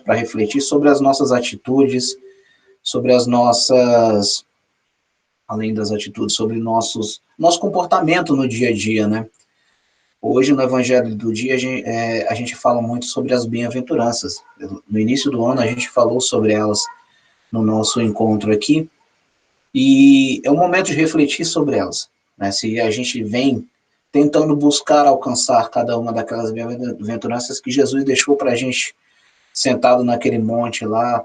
para refletir sobre as nossas atitudes, sobre as nossas, além das atitudes, sobre nosso comportamento no dia a dia, né? Hoje, no Evangelho do Dia, a gente fala muito sobre as bem-aventuranças. No início do ano, a gente falou sobre elas no nosso encontro aqui, e é um momento de refletir sobre elas, né? Se a gente vem tentando buscar alcançar cada uma daquelas bem-aventuranças que Jesus deixou para a gente sentado naquele monte lá,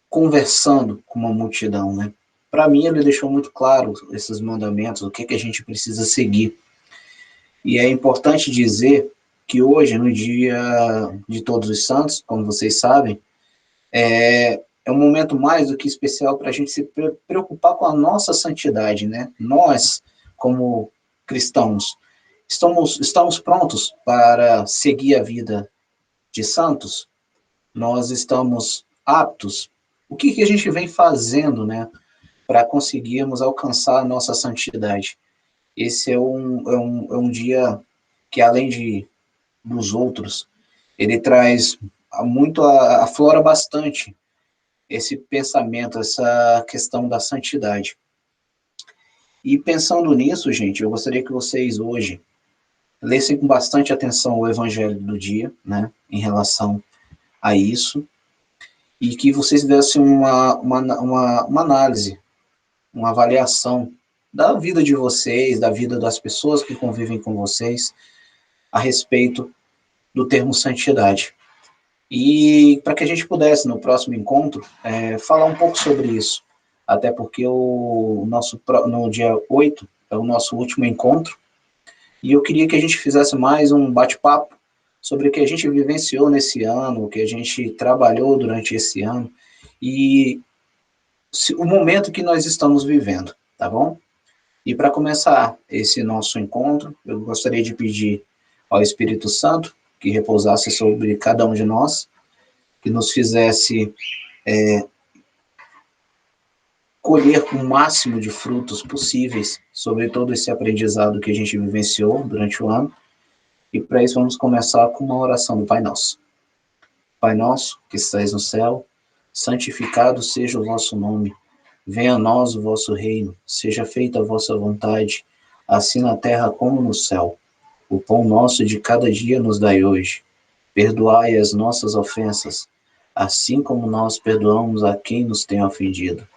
conversando com uma multidão, né? Para mim, ele deixou muito claro esses mandamentos, o que a gente precisa seguir. E é importante dizer que hoje, no dia de Todos os Santos, como vocês sabem, é um momento mais do que especial para a gente se preocupar com a nossa santidade, né? Nós, como cristãos, estamos prontos para seguir a vida de santos? Nós estamos aptos? O que a gente vem fazendo, né, para conseguirmos alcançar a nossa santidade? Esse é um dia que, além dos outros, ele traz muito, aflora bastante esse pensamento, essa questão da santidade. E pensando nisso, gente, eu gostaria que vocês hoje lessem com bastante atenção o Evangelho do dia, né, em relação a isso, e que vocês dessem uma análise, uma avaliação da vida de vocês, da vida das pessoas que convivem com vocês, a respeito do termo santidade. E para que a gente pudesse, no próximo encontro, falar um pouco sobre isso, até porque no dia 8 é o nosso último encontro, e eu queria que a gente fizesse mais um bate-papo sobre o que a gente vivenciou nesse ano, o que a gente trabalhou durante esse ano, e o momento que nós estamos vivendo, tá bom? E para começar esse nosso encontro, eu gostaria de pedir ao Espírito Santo que repousasse sobre cada um de nós, que nos fizesse colher o máximo de frutos possíveis sobre todo esse aprendizado que a gente vivenciou durante o ano. E para isso vamos começar com uma oração do Pai Nosso. Pai nosso, que estais no céu, santificado seja o vosso nome. Venha a nós o vosso reino, seja feita a vossa vontade, assim na terra como no céu. O pão nosso de cada dia nos dai hoje. Perdoai as nossas ofensas, assim como nós perdoamos a quem nos tem ofendido.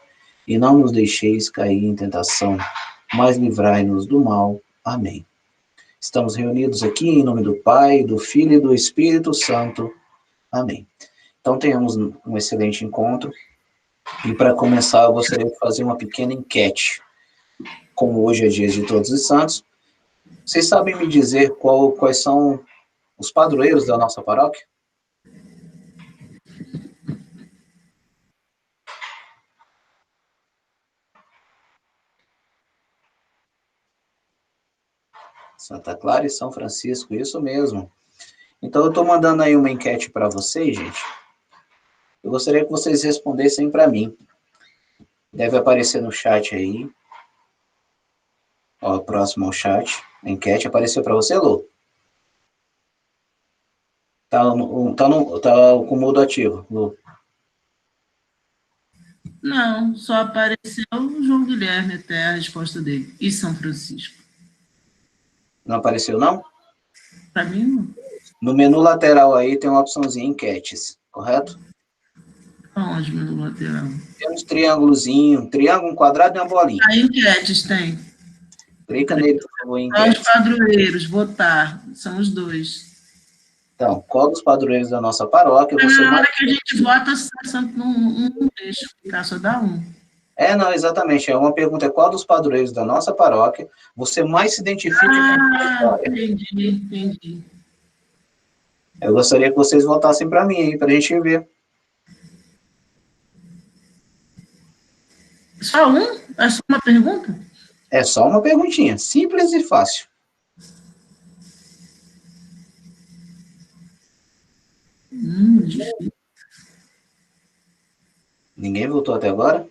E não nos deixeis cair em tentação, mas livrai-nos do mal. Amém. Estamos reunidos aqui em nome do Pai, do Filho e do Espírito Santo. Amém. Então tenhamos um excelente encontro. E para começar, eu gostaria de fazer uma pequena enquete. Como hoje é dia de Todos os Santos, vocês sabem me dizer quais são os padroeiros da nossa paróquia? Santa Clara e São Francisco, isso mesmo. Então eu estou mandando aí uma enquete para vocês, gente. Eu gostaria que vocês respondessem para mim. Deve aparecer no chat aí. Ó, próximo ao chat. A enquete apareceu para você, Lu? Tá com o mudo ativo, Lu. Não, só apareceu o João Guilherme até a resposta dele. E São Francisco. Não apareceu, não? Para mim, não. No menu lateral aí tem uma opçãozinha enquetes, correto? Onde, menu lateral? Tem uns triângulozinho, um triângulo, um quadrado e uma bolinha. Aí, enquetes tem. Clica nele, por favor, em Só os enquetes. padroeiros, votar. São os dois. Então, qual dos padroeiros da nossa paróquia você Na mais... hora que a gente vota, não deixa ficar, só dá um. Não, exatamente. É uma pergunta, qual dos padroeiros da nossa paróquia você mais se identifica com a história? Entendi. Eu gostaria que vocês votassem para mim aí, para a gente ver. Só um? É só uma pergunta? É só uma perguntinha, simples e fácil. Difícil. Ninguém votou até agora?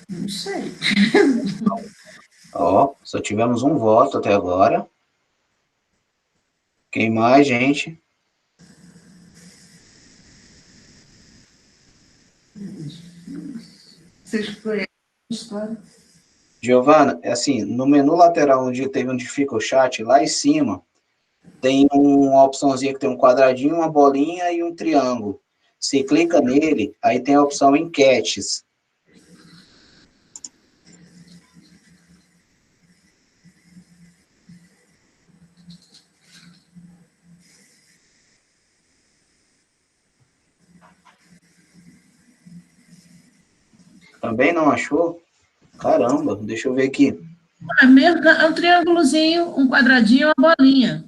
Não sei. Ó, só tivemos um voto até agora. Quem mais, gente? Vocês conhecem a história? Giovana, é assim, no menu lateral onde fica o chat, lá em cima, tem uma opçãozinha que tem um quadradinho, uma bolinha e um triângulo. Você clica nele, aí tem a opção enquetes. Também não achou? Caramba, deixa eu ver aqui. É um triângulozinho, um quadradinho, uma bolinha.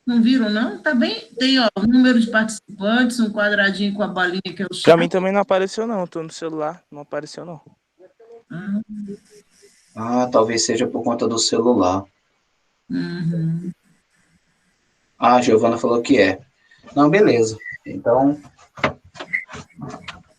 Não viram, não? Tá bem? Tem, ó, o número de participantes, um quadradinho com a bolinha que é o Pra chat. mim também não apareceu, não. Tô no celular, não apareceu, não. Talvez seja por conta do celular. Uhum. A Giovana falou que é. Não, beleza. Então,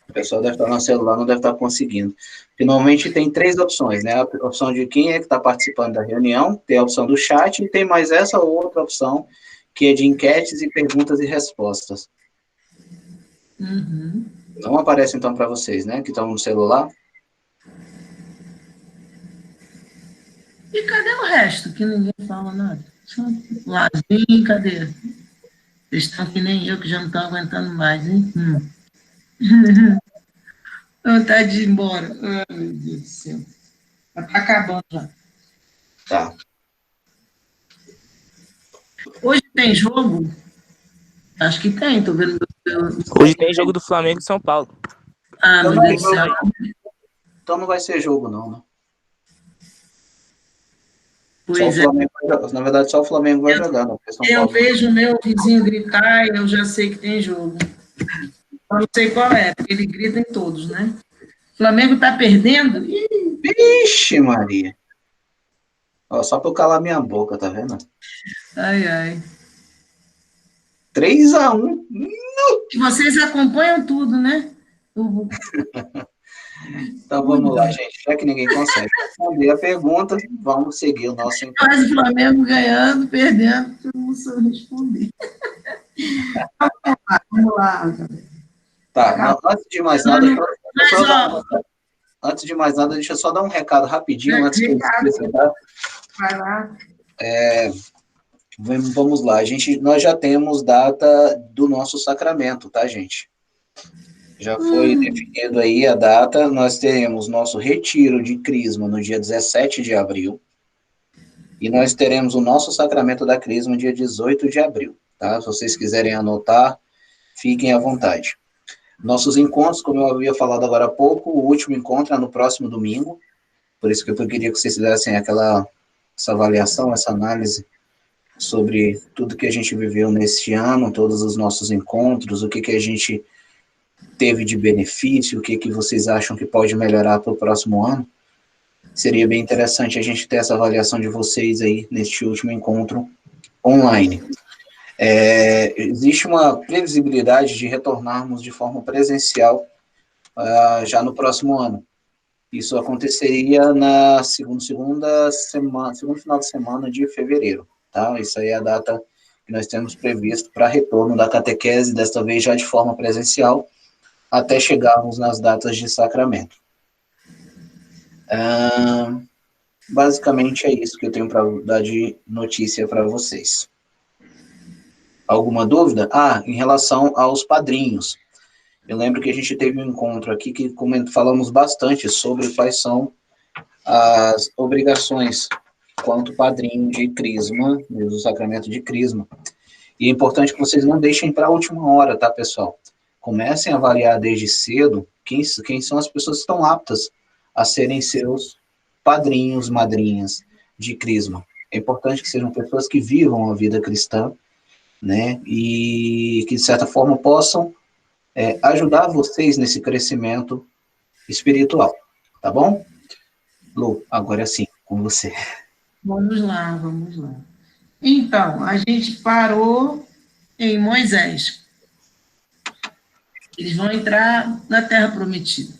o pessoal deve estar no celular, não deve estar conseguindo. Porque normalmente tem 3 opções, né? A opção de quem é que está participando da reunião, tem a opção do chat e tem mais essa outra opção, que é de enquetes e perguntas e respostas. Uhum. Não aparece, então, para vocês, né? Que estão no celular. E cadê o resto? Que ninguém fala nada. Lazinho, cadê? Vocês estão que nem eu, que já não estão aguentando mais, hein? Vontade de ir embora. Ai, meu Deus do céu. Tá acabando já. Tá. Hoje tem jogo? Acho que tem, tô vendo. Hoje tem jogo do Flamengo e São Paulo. Ah, meu Deus do céu. Então não vai ser jogo, não, né? Pois Só o é. Flamengo, na verdade, só o Flamengo vai jogar, não, porque São Eu Paulo. vejo o meu vizinho gritar e eu já sei que tem jogo. Eu não sei qual é, porque ele grita em todos, né? O Flamengo tá perdendo? Ih, Vixe, Maria. Ó, só pra eu calar minha boca, tá vendo? ai, ai. 3-1. E vocês acompanham tudo, né? Então vamos lá, gente. Já que ninguém consegue responder a pergunta, vamos seguir o nosso encontro. Mas o Flamengo ganhando, perdendo, eu não sei responder. Vamos lá. Tá, não, antes de mais nada, deixa eu só dar um recado rapidinho, antes que eu esqueça, tá? Vai lá. Vamos lá, nós já temos data do nosso sacramento, tá, gente? Já foi definido aí a data, nós teremos nosso retiro de Crisma no dia 17 de abril, e nós teremos o nosso sacramento da Crisma no dia 18 de abril, tá? Se vocês quiserem anotar, fiquem à vontade. Nossos encontros, como eu havia falado agora há pouco, o último encontro é no próximo domingo, por isso que eu queria que vocês fizessem essa avaliação, essa análise sobre tudo que a gente viveu neste ano, todos os nossos encontros, o que a gente teve de benefício, o que vocês acham que pode melhorar para o próximo ano. Seria bem interessante a gente ter essa avaliação de vocês aí neste último encontro online. Existe uma previsibilidade de retornarmos de forma presencial já no próximo ano. Isso aconteceria na segundo final de semana de fevereiro, tá? Isso aí é a data que nós temos previsto para retorno da catequese, desta vez já de forma presencial, até chegarmos nas datas de sacramento. Basicamente é isso que eu tenho para dar de notícia para vocês. Alguma dúvida? Em relação aos padrinhos. Eu lembro que a gente teve um encontro aqui que falamos bastante sobre quais são as obrigações quanto padrinho de Crisma, do sacramento de Crisma. E é importante que vocês não deixem para a última hora, tá, pessoal? Comecem a avaliar desde cedo quem são as pessoas que estão aptas a serem seus padrinhos, madrinhas de Crisma. É importante que sejam pessoas que vivam a vida cristã, né, e que, de certa forma, possam ajudar vocês nesse crescimento espiritual, tá bom? Lu, agora sim, com você. Vamos lá, vamos lá. Então, a gente parou em Moisés. Eles vão entrar na Terra Prometida.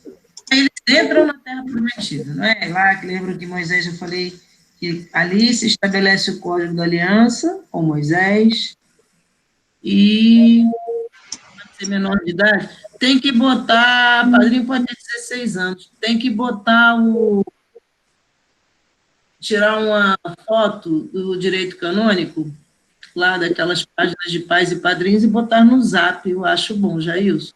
Eles entram na Terra Prometida, não é? Lá que lembro que Moisés, eu falei que ali se estabelece o código da aliança com Moisés e ser menor de idade. Tem que botar, padrinho pode ter 16 anos, tem que botar tirar uma foto do direito canônico, lá daquelas páginas de pais e padrinhos, e botar no Zap, eu acho bom, Jailson,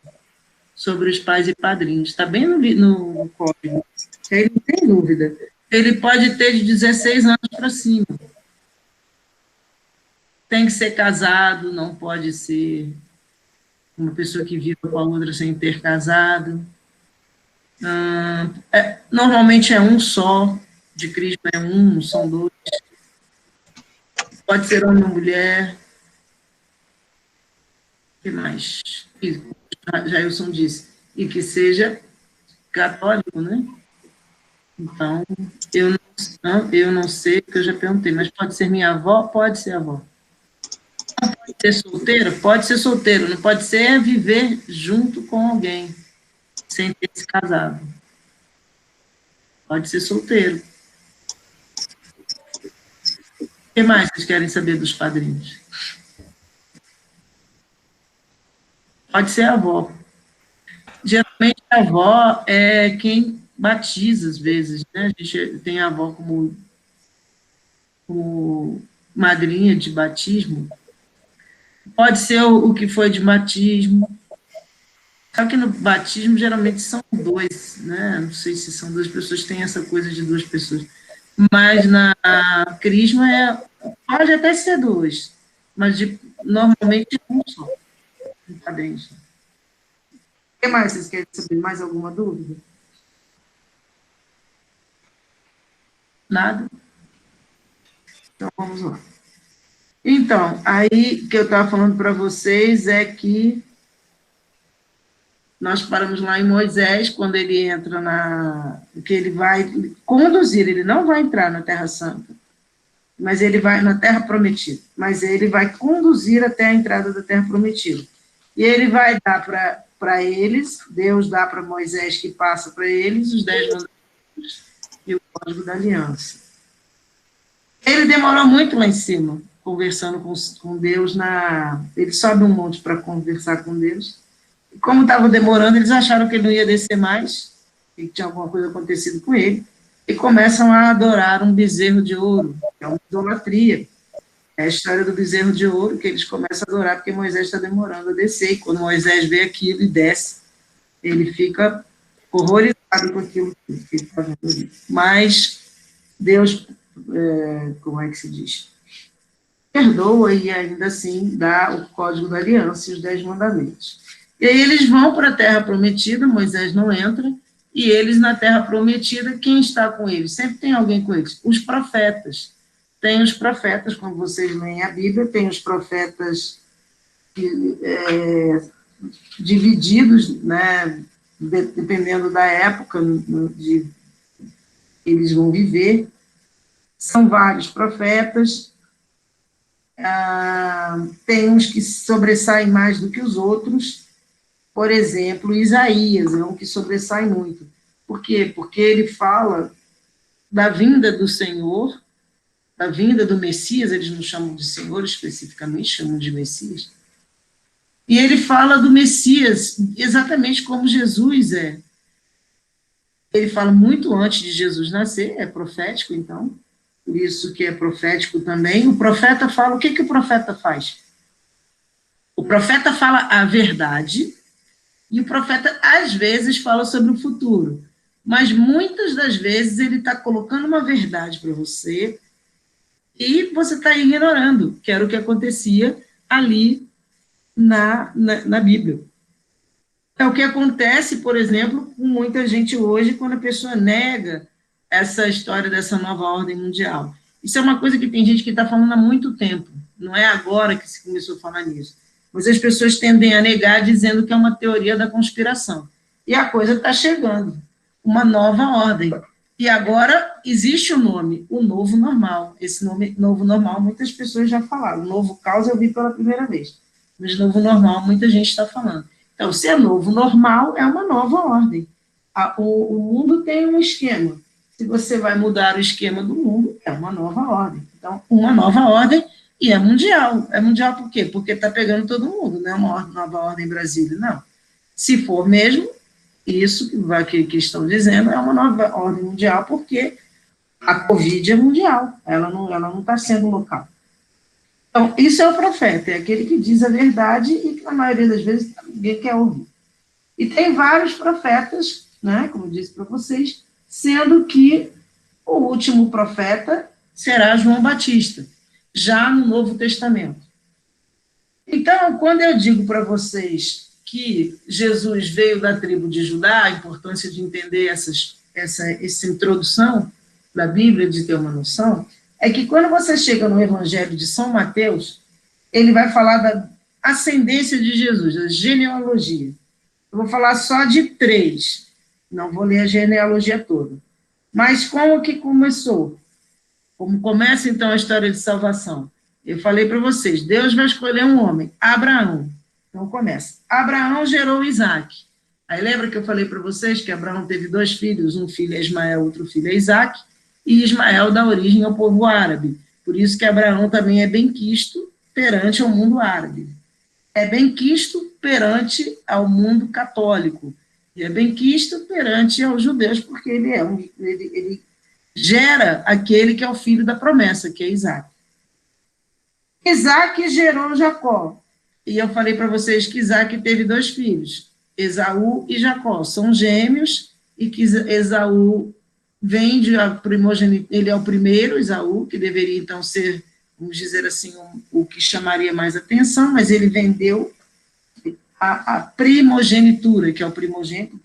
sobre os pais e padrinhos. Está bem no código, aí não tem dúvida. Ele pode ter de 16 anos para cima. Tem que ser casado, não pode ser uma pessoa que vive com a outra sem ter casado. Normalmente é um só, de Cristo é um, não são dois. Pode ser homem ou mulher. O que mais? Jailson disse. E que seja católico, né? Então, eu não sei, porque eu já perguntei, mas pode ser minha avó? Pode ser avó. Não pode ser solteiro? Pode ser solteiro. Não pode ser viver junto com alguém, sem ter se casado. Pode ser solteiro. O que mais vocês querem saber dos padrinhos? Pode ser a avó. Geralmente a avó é quem batiza, às vezes, né? A gente tem a avó como madrinha de batismo. Pode ser o que foi de batismo. Só que no batismo, geralmente, são dois, né? Não sei se são duas pessoas, tem essa coisa de duas pessoas. Mas na crisma pode até ser dois, mas normalmente é um só. Tá bem, gente. O que mais vocês querem saber? Mais alguma dúvida? Nada? Então, vamos lá. Então, aí, o que eu estava falando para vocês é que nós paramos lá em Moisés, quando ele entra que ele vai conduzir, ele não vai entrar na Terra Santa, mas ele vai na Terra Prometida, mas ele vai conduzir até a entrada da Terra Prometida. E ele vai dar para eles, Deus dá para Moisés, que passa para eles, os 10 mandamentos e o Código da Aliança. Ele demorou muito lá em cima, conversando com Deus, ele sobe um monte para conversar com Deus, e como estava demorando, eles acharam que ele não ia descer mais, que tinha alguma coisa acontecido com ele, e começam a adorar um bezerro de ouro, que é uma idolatria. É a história do bezerro de ouro, que eles começam a adorar porque Moisés está demorando a descer, e quando Moisés vê aquilo e desce, ele fica horrorizado com aquilo que ele está vendo ali. Mas Deus, como é que se diz? Perdoa e ainda assim dá o Código da Aliança e os 10 mandamentos. E aí eles vão para a Terra Prometida, Moisés não entra, e eles na Terra Prometida, quem está com eles? Sempre tem alguém com eles. Os profetas. Tem os profetas, quando vocês leem a Bíblia, tem os profetas divididos, né, dependendo da época que eles vão viver. São vários profetas, tem uns que sobressaem mais do que os outros. Por exemplo, Isaías é um que sobressai muito. Por quê? Porque ele fala da vinda do Senhor, da vinda do Messias, eles não chamam de Senhor especificamente, chamam de Messias. E ele fala do Messias exatamente como Jesus é. Ele fala muito antes de Jesus nascer, é profético, então, por isso que é profético também. O profeta fala, o que o profeta faz? O profeta fala a verdade, e o profeta, às vezes, fala sobre o futuro, mas muitas das vezes ele está colocando uma verdade para você e você está ignorando, que era o que acontecia ali na Bíblia. É o que acontece, por exemplo, com muita gente hoje, quando a pessoa nega essa história dessa nova ordem mundial. Isso é uma coisa que tem gente que está falando há muito tempo, não é agora que se começou a falar nisso. Mas as pessoas tendem a negar, dizendo que é uma teoria da conspiração. E a coisa está chegando, uma nova ordem. E agora existe o nome, o novo normal. Esse nome, novo normal, muitas pessoas já falaram. O novo caos eu vi pela primeira vez. Mas novo normal, muita gente está falando. Então, se é novo normal, é uma nova ordem. O mundo tem um esquema. Se você vai mudar o esquema do mundo, é uma nova ordem. Então, uma nova ordem. E é mundial. É mundial por quê? Porque está pegando todo mundo, não é uma nova ordem em Brasília, não. Se for mesmo, isso que estão dizendo é uma nova ordem mundial, porque a Covid é mundial, ela não está sendo local. Então, isso é o profeta, é aquele que diz a verdade e que, na maioria das vezes, ninguém quer ouvir. E tem vários profetas, né, como eu disse para vocês, sendo que o último profeta será João Batista, já no Novo Testamento. Então, quando eu digo para vocês que Jesus veio da tribo de Judá, a importância de entender essa introdução da Bíblia, de ter uma noção, é que quando você chega no Evangelho de São Mateus, ele vai falar da ascendência de Jesus, a genealogia. Eu vou falar só de 3, não vou ler a genealogia toda. Mas como que começou? Como começa, então, a história de salvação? Eu falei para vocês, Deus vai escolher um homem, Abraão. Então, começa. Abraão gerou Isaac. Aí, lembra que eu falei para vocês que Abraão teve 2 filhos, um filho é Ismael, outro filho é Isaac, e Ismael dá origem ao povo árabe. Por isso que Abraão também é benquisto perante ao mundo árabe. É benquisto perante ao mundo católico. E é benquisto perante aos judeus, porque ele gera aquele que é o filho da promessa, que é Isaac. Isaac gerou Jacó. E eu falei para vocês que Isaac teve 2 filhos, Esaú e Jacó. São gêmeos, e que Esaú vem de primogênito, ele é o primeiro, Esaú, que deveria então ser, vamos dizer assim, o que chamaria mais atenção, mas ele vendeu a primogenitura, que é o primogênito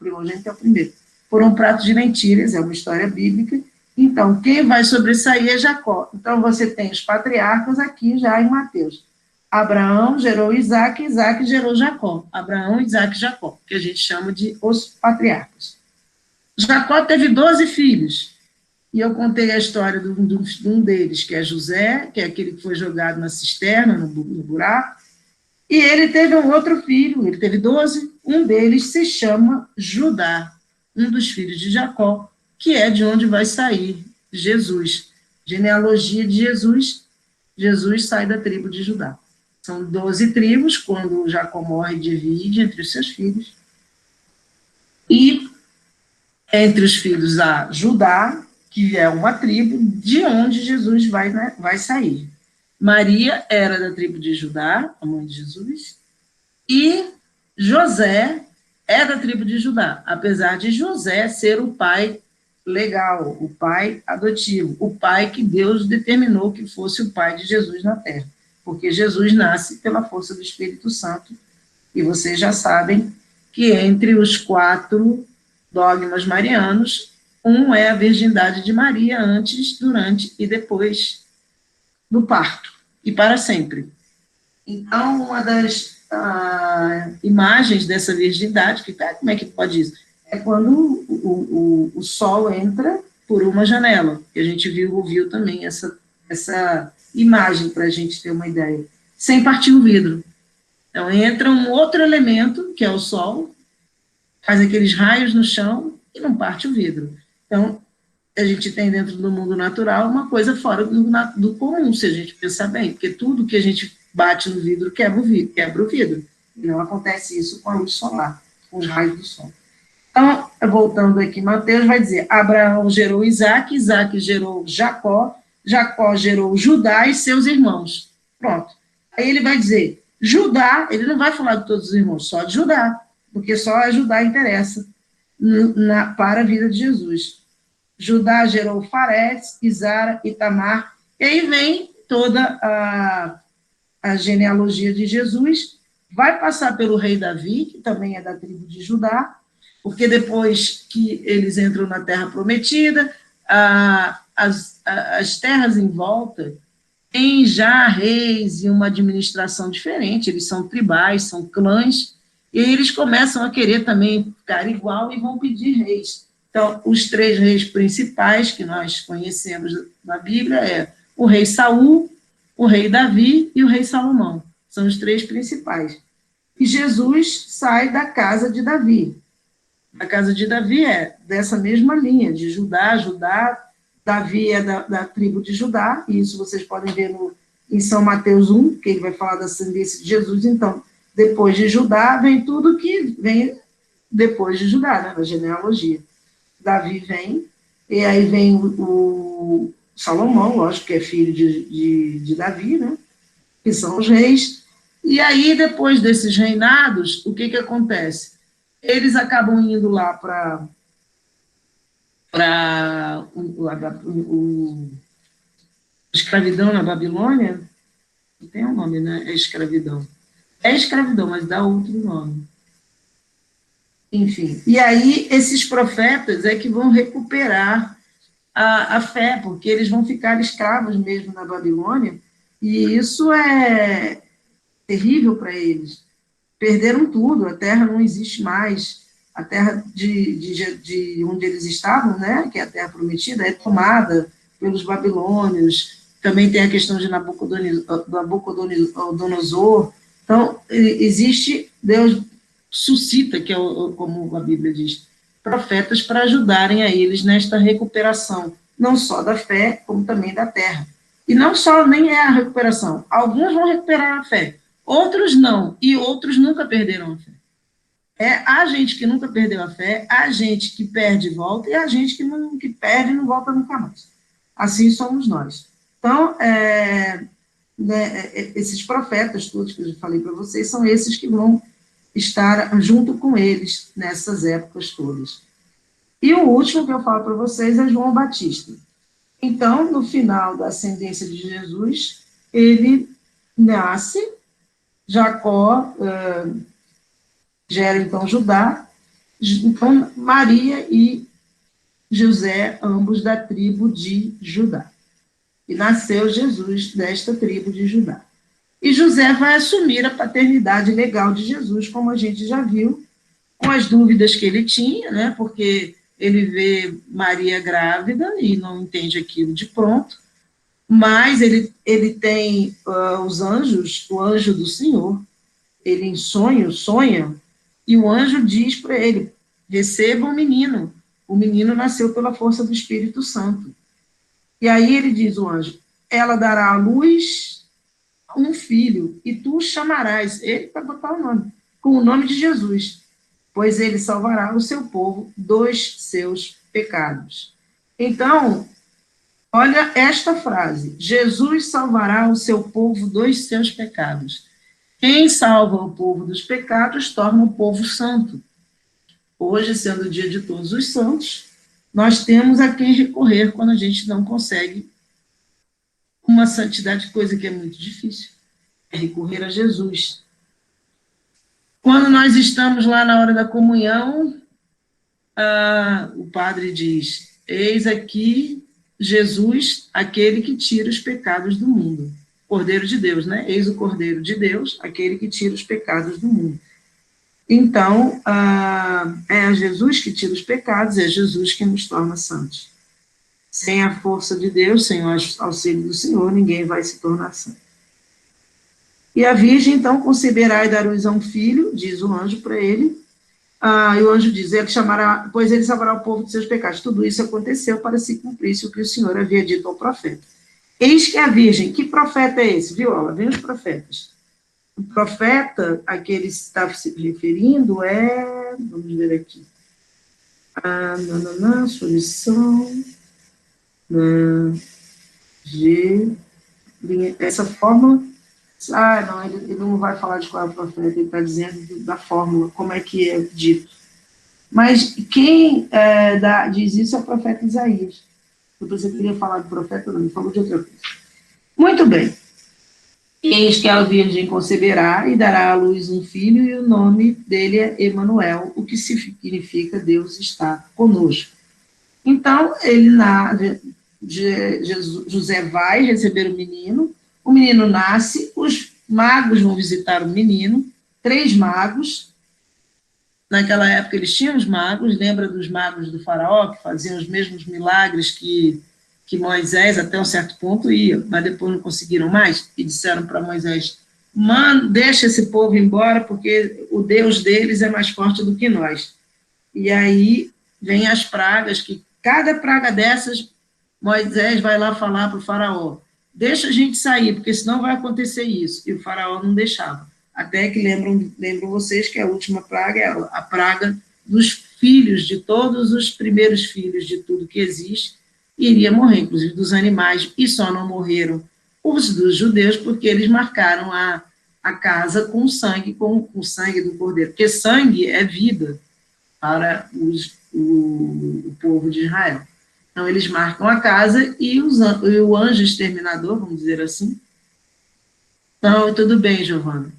é o primeiro. Por um prato de lentilhas, é uma história bíblica. Então, quem vai sobressair é Jacó. Então, você tem os patriarcas aqui já em Mateus. Abraão gerou Isaac, Isaac gerou Jacó. Abraão, Isaac e Jacó, que a gente chama de os patriarcas. Jacó teve 12 filhos, e eu contei a história de um deles, que é José, que é aquele que foi jogado na cisterna, no buraco, e ele teve um outro filho, ele teve 12, um deles se chama Judá, um dos filhos de Jacó, que é de onde vai sair Jesus. Genealogia de Jesus, Jesus sai da tribo de Judá. São 12 tribos, quando Jacó morre, divide entre os seus filhos, e entre os filhos há Judá, que é uma tribo, de onde Jesus vai sair. Maria era da tribo de Judá, a mãe de Jesus, e José é da tribo de Judá, apesar de José ser o pai legal, o pai adotivo, o pai que Deus determinou que fosse o pai de Jesus na terra, porque Jesus nasce pela força do Espírito Santo, e vocês já sabem que entre os 4 dogmas marianos, um é a virgindade de Maria antes, durante e depois do parto, e para sempre. Então, uma das imagens dessa virgindade, como é que pode isso? É quando o sol entra por uma janela, que a gente ouviu também essa imagem, para a gente ter uma ideia, sem partir o vidro. Então, entra um outro elemento, que é o sol, faz aqueles raios no chão e não parte o vidro. Então, a gente tem dentro do mundo natural uma coisa fora do comum, se a gente pensar bem, porque tudo que a gente bate no vidro quebra o vidro. E não acontece isso com a luz solar, com os raios do sol. Então, voltando aqui, Mateus vai dizer, Abraão gerou Isaac, Isaac gerou Jacó, Jacó gerou Judá e seus irmãos. Pronto. Aí ele vai dizer, Judá, ele não vai falar de todos os irmãos, só de Judá, porque só a Judá interessa para a vida de Jesus. Judá gerou Faretes, Isara e Tamar, e aí vem toda a genealogia de Jesus, vai passar pelo rei Davi, que também é da tribo de Judá, porque depois que eles entram na terra prometida, as terras em volta têm já reis e uma administração diferente, eles são tribais, são clãs, e eles começam a querer também ficar igual e vão pedir reis. Então, os 3 reis principais que nós conhecemos na Bíblia é o rei Saul, o rei Davi e o rei Salomão. São os 3 principais. E Jesus sai da casa de Davi. A casa de Davi é dessa mesma linha, de Judá. Davi é da tribo de Judá, e isso vocês podem ver em São Mateus 1, que ele vai falar da ascendência de Jesus. Então, depois de Judá vem tudo que vem depois de Judá, né, na genealogia. Davi vem, e aí vem o Salomão, lógico que é filho de Davi, né, que são os reis. E aí, depois desses reinados, o que acontece? Eles acabam indo lá para escravidão na Babilônia. Não tem um nome, né? É escravidão. É escravidão, mas dá outro nome. Enfim. E aí, esses profetas é que vão recuperar a fé, porque eles vão ficar escravos mesmo na Babilônia, e isso é terrível para eles. Perderam tudo, a terra não existe mais, a terra de onde eles estavam, né, que é a terra prometida, é tomada pelos babilônios, também tem a questão de Nabucodonosor. Então, existe, Deus suscita, que é como a Bíblia diz, profetas para ajudarem a eles nesta recuperação, não só da fé, como também da terra. E não só nem é a recuperação, alguns vão recuperar a fé, outros não, e outros nunca perderam a fé. É a gente que nunca perdeu a fé, a gente que perde e volta, e a gente que perde e não volta nunca mais. Assim somos nós. Então, esses profetas todos que eu já falei para vocês, são esses que vão estar junto com eles nessas épocas todas. E o último que eu falo para vocês é João Batista. Então, no final da ascendência de Jesus, ele nasce, Jacó gera, então, Judá, então, Maria e José, ambos da tribo de Judá. E nasceu Jesus desta tribo de Judá. E José vai assumir a paternidade legal de Jesus, como a gente já viu, com as dúvidas que ele tinha, né, porque ele vê Maria grávida e não entende aquilo de pronto, mas ele tem os anjos, o anjo do Senhor, ele em sonho sonha, e o anjo diz para ele, receba o menino nasceu pela força do Espírito Santo. E aí ele diz, o anjo, ela dará à luz um filho, e tu o chamarás, ele vai botar o nome, com o nome de Jesus, pois ele salvará o seu povo dos seus pecados. Então, olha esta frase, Jesus salvará o seu povo dos seus pecados. Quem salva o povo dos pecados torna o povo santo. Hoje, sendo o dia de todos os santos, nós temos a quem recorrer quando a gente não consegue uma santidade, coisa que é muito difícil, é recorrer a Jesus. Quando nós estamos lá na hora da comunhão, o padre diz, eis aqui Jesus, aquele que tira os pecados do mundo. Cordeiro de Deus, né? Eis o Cordeiro de Deus, aquele que tira os pecados do mundo. Então, é Jesus que tira os pecados, é Jesus que nos torna santos. Sem a força de Deus, sem o auxílio do Senhor, ninguém vai se tornar santo. E a Virgem, então, conceberá e dará a um filho, diz o anjo para ele, e o anjo diz, ele chamará, pois ele salvará o povo de seus pecados. Tudo isso aconteceu para se cumprisse o que o Senhor havia dito ao profeta. Eis que a Virgem, que profeta é esse? Viu? Olha, vem os profetas. O profeta a que ele está se referindo vamos ver aqui, solução, essa fórmula, não, ele não vai falar de qual é o profeta, ele está dizendo da fórmula, como é que é dito. Mas quem diz isso é o profeta Isaías. Eu pensei que ele ia falar do profeta, não, ele falou de outra coisa. Muito bem. Eis que a Virgem conceberá e dará à luz um filho, e o nome dele é Emanuel, o que significa Deus está conosco. Então, José vai receber o menino nasce, os magos vão visitar o menino, 3 magos, naquela época eles tinham os magos, lembra dos magos do faraó, que faziam os mesmos milagres que Moisés, até um certo ponto, ia, mas depois não conseguiram mais, e disseram para Moisés, deixa esse povo embora, porque o Deus deles é mais forte do que nós. E aí vem as pragas, que cada praga dessas, Moisés vai lá falar para o faraó, deixa a gente sair, porque senão vai acontecer isso. E o faraó não deixava. até que lembram vocês que a última praga é a praga dos filhos, de todos os primeiros filhos de tudo que existe, iria morrer, inclusive dos animais, e só não morreram os dos judeus, porque eles marcaram a casa com sangue, com o sangue do cordeiro, porque sangue é vida para o povo de Israel. Então, eles marcam a casa e o anjo exterminador, vamos dizer assim. Então, tudo bem, Giovana.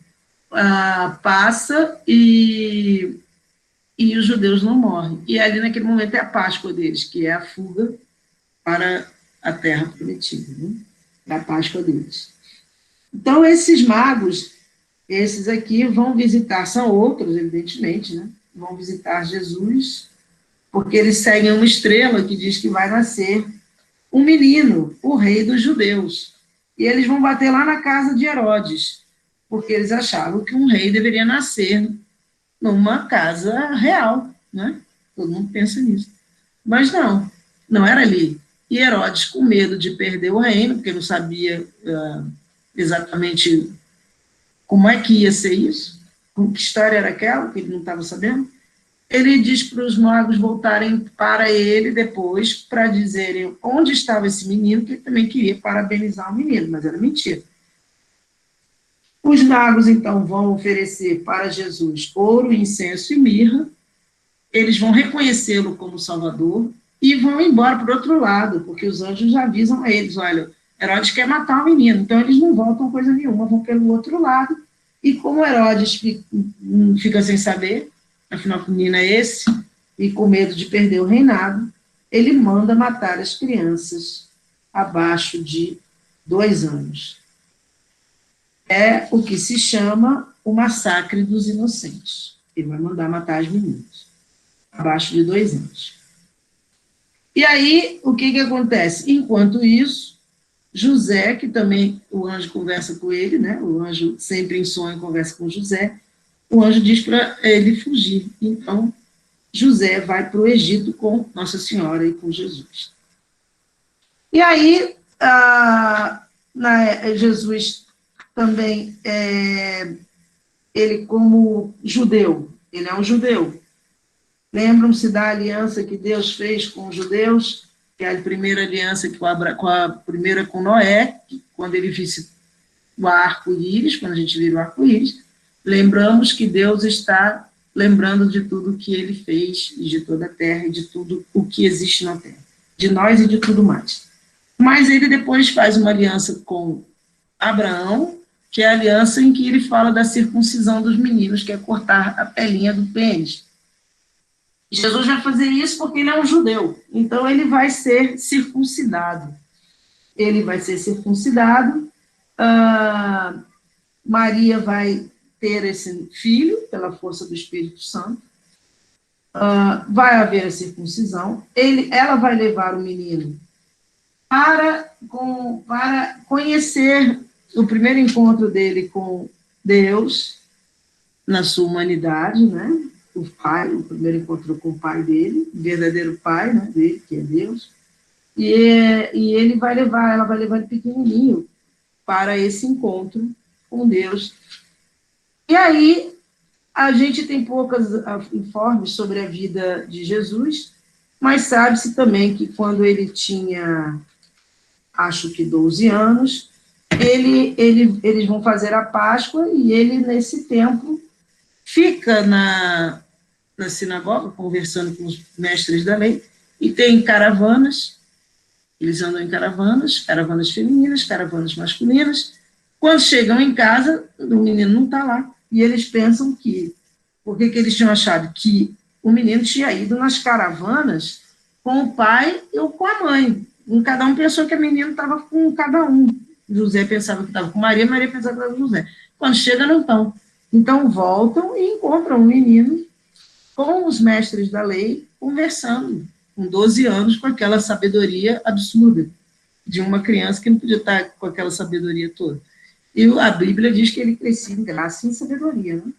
Passa e os judeus não morrem. E ali, naquele momento, é a Páscoa deles, que é a fuga para a terra prometida, né? É a Páscoa deles. Então, esses magos, esses aqui vão visitar, são outros, evidentemente, né? Vão visitar Jesus, porque eles seguem uma estrela que diz que vai nascer um menino, o rei dos judeus. E eles vão bater lá na casa de Herodes, porque eles achavam que um rei deveria nascer numa casa real, né? Todo mundo pensa nisso. Mas não era ali. E Herodes, com medo de perder o reino, porque não sabia exatamente como é que ia ser isso, que história era aquela, que ele não estava sabendo, ele diz para os magos voltarem para ele depois, para dizerem onde estava esse menino, que ele também queria parabenizar o menino, mas era mentira. Os magos, então, vão oferecer para Jesus ouro, incenso e mirra, eles vão reconhecê-lo como Salvador e vão embora para o outro lado, porque os anjos já avisam a eles, olha, Herodes quer matar o menino, então eles não voltam coisa nenhuma, vão pelo outro lado, e como Herodes fica sem saber, afinal que menino é esse, e com medo de perder o reinado, ele manda matar as crianças abaixo de 2 anos. É o que se chama o massacre dos inocentes. Ele vai mandar matar as meninas abaixo de 2 anos. E aí, o que acontece? Enquanto isso, José, que também o anjo conversa com ele, né? O anjo sempre em sonho conversa com José, o anjo diz para ele fugir. Então, José vai para o Egito com Nossa Senhora e com Jesus. E aí, Jesus também, ele como judeu, ele é um judeu. Lembram-se da aliança que Deus fez com os judeus, que é a primeira aliança primeira com Noé, quando ele visse o arco-íris, quando a gente vira o arco-íris, lembramos que Deus está lembrando de tudo que ele fez, e de toda a terra, e de tudo o que existe na terra, de nós e de tudo mais. Mas ele depois faz uma aliança com Abraão, que é a aliança em que ele fala da circuncisão dos meninos, que é cortar a pelinha do pênis. Jesus vai fazer isso porque ele é um judeu, então ele vai ser circuncidado. Ele vai ser circuncidado, Maria vai ter esse filho, pela força do Espírito Santo, vai haver a circuncisão, ela vai levar o menino para conhecer o primeiro encontro dele com Deus, na sua humanidade, né? O pai, o primeiro encontro com o pai dele, o verdadeiro pai, né, dele, que é Deus, e ela vai levar ele pequenininho para esse encontro com Deus. E aí, a gente tem poucos informes sobre a vida de Jesus, mas sabe-se também que quando ele tinha, acho que 12 anos, eles vão fazer a Páscoa, e ele, nesse tempo, fica na sinagoga, conversando com os mestres da lei, e tem caravanas, eles andam em caravanas femininas, caravanas masculinas. Quando chegam em casa, o menino não está lá, e eles pensam que, porque eles tinham achado que o menino tinha ido nas caravanas com o pai ou com a mãe, cada um pensou que a menina estava com cada um, José pensava que estava com Maria, Maria pensava que estava com José. Quando chega, não estão. Então, voltam e encontram o menino com os mestres da lei, conversando, com 12 anos, com aquela sabedoria absurda de uma criança que não podia estar com aquela sabedoria toda. E a Bíblia diz que ele crescia em graça e em sabedoria, né?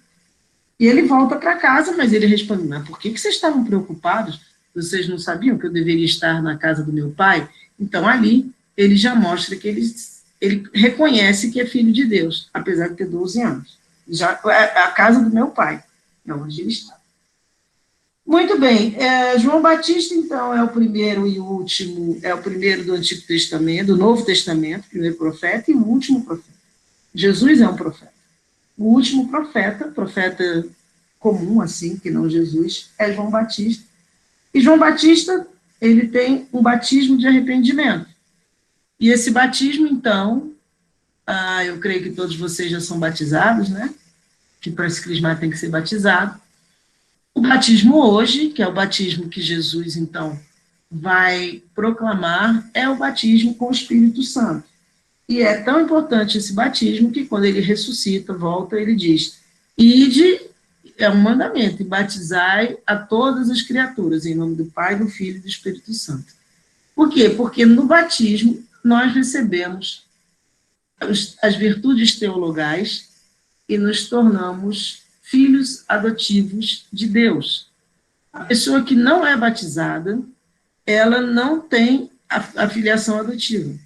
E ele volta para casa, mas ele responde, mas por que vocês estavam preocupados? Vocês não sabiam que eu deveria estar na casa do meu pai? Então, ali, ele já mostra que ele reconhece que é filho de Deus, apesar de ter 12 anos. já é a casa do meu pai, é onde ele está. Muito bem, João Batista, então, é o primeiro e o último, é o primeiro do Antigo Testamento, do Novo Testamento, primeiro profeta e o último profeta. Jesus é um profeta. O último profeta comum, assim, que não Jesus, é João Batista. E João Batista, ele tem um batismo de arrependimento. E esse batismo, então, eu creio que todos vocês já são batizados, né? Que para se crismar tem que ser batizado. O batismo hoje, que é o batismo que Jesus, então, vai proclamar, é o batismo com o Espírito Santo. E é tão importante esse batismo que quando ele ressuscita, volta, ele diz, ide, é um mandamento, e batizai a todas as criaturas, em nome do Pai, do Filho e do Espírito Santo. Por quê? Porque no batismo nós recebemos as virtudes teologais e nos tornamos filhos adotivos de Deus. A pessoa que não é batizada, ela não tem a filiação adotiva.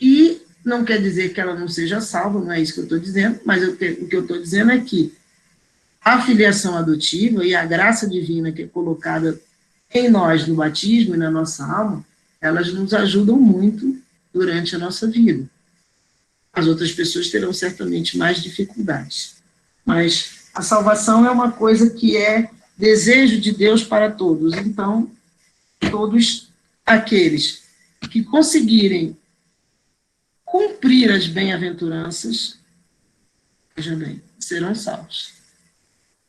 E não quer dizer que ela não seja salva, não é isso que eu estou dizendo, mas o que eu estou dizendo é que a filiação adotiva e a graça divina que é colocada em nós no batismo e na nossa alma, elas nos ajudam muito durante a nossa vida. As outras pessoas terão certamente mais dificuldades. Mas a salvação é uma coisa que é desejo de Deus para todos. Então, todos aqueles que conseguirem cumprir as bem-aventuranças, veja bem, serão salvos.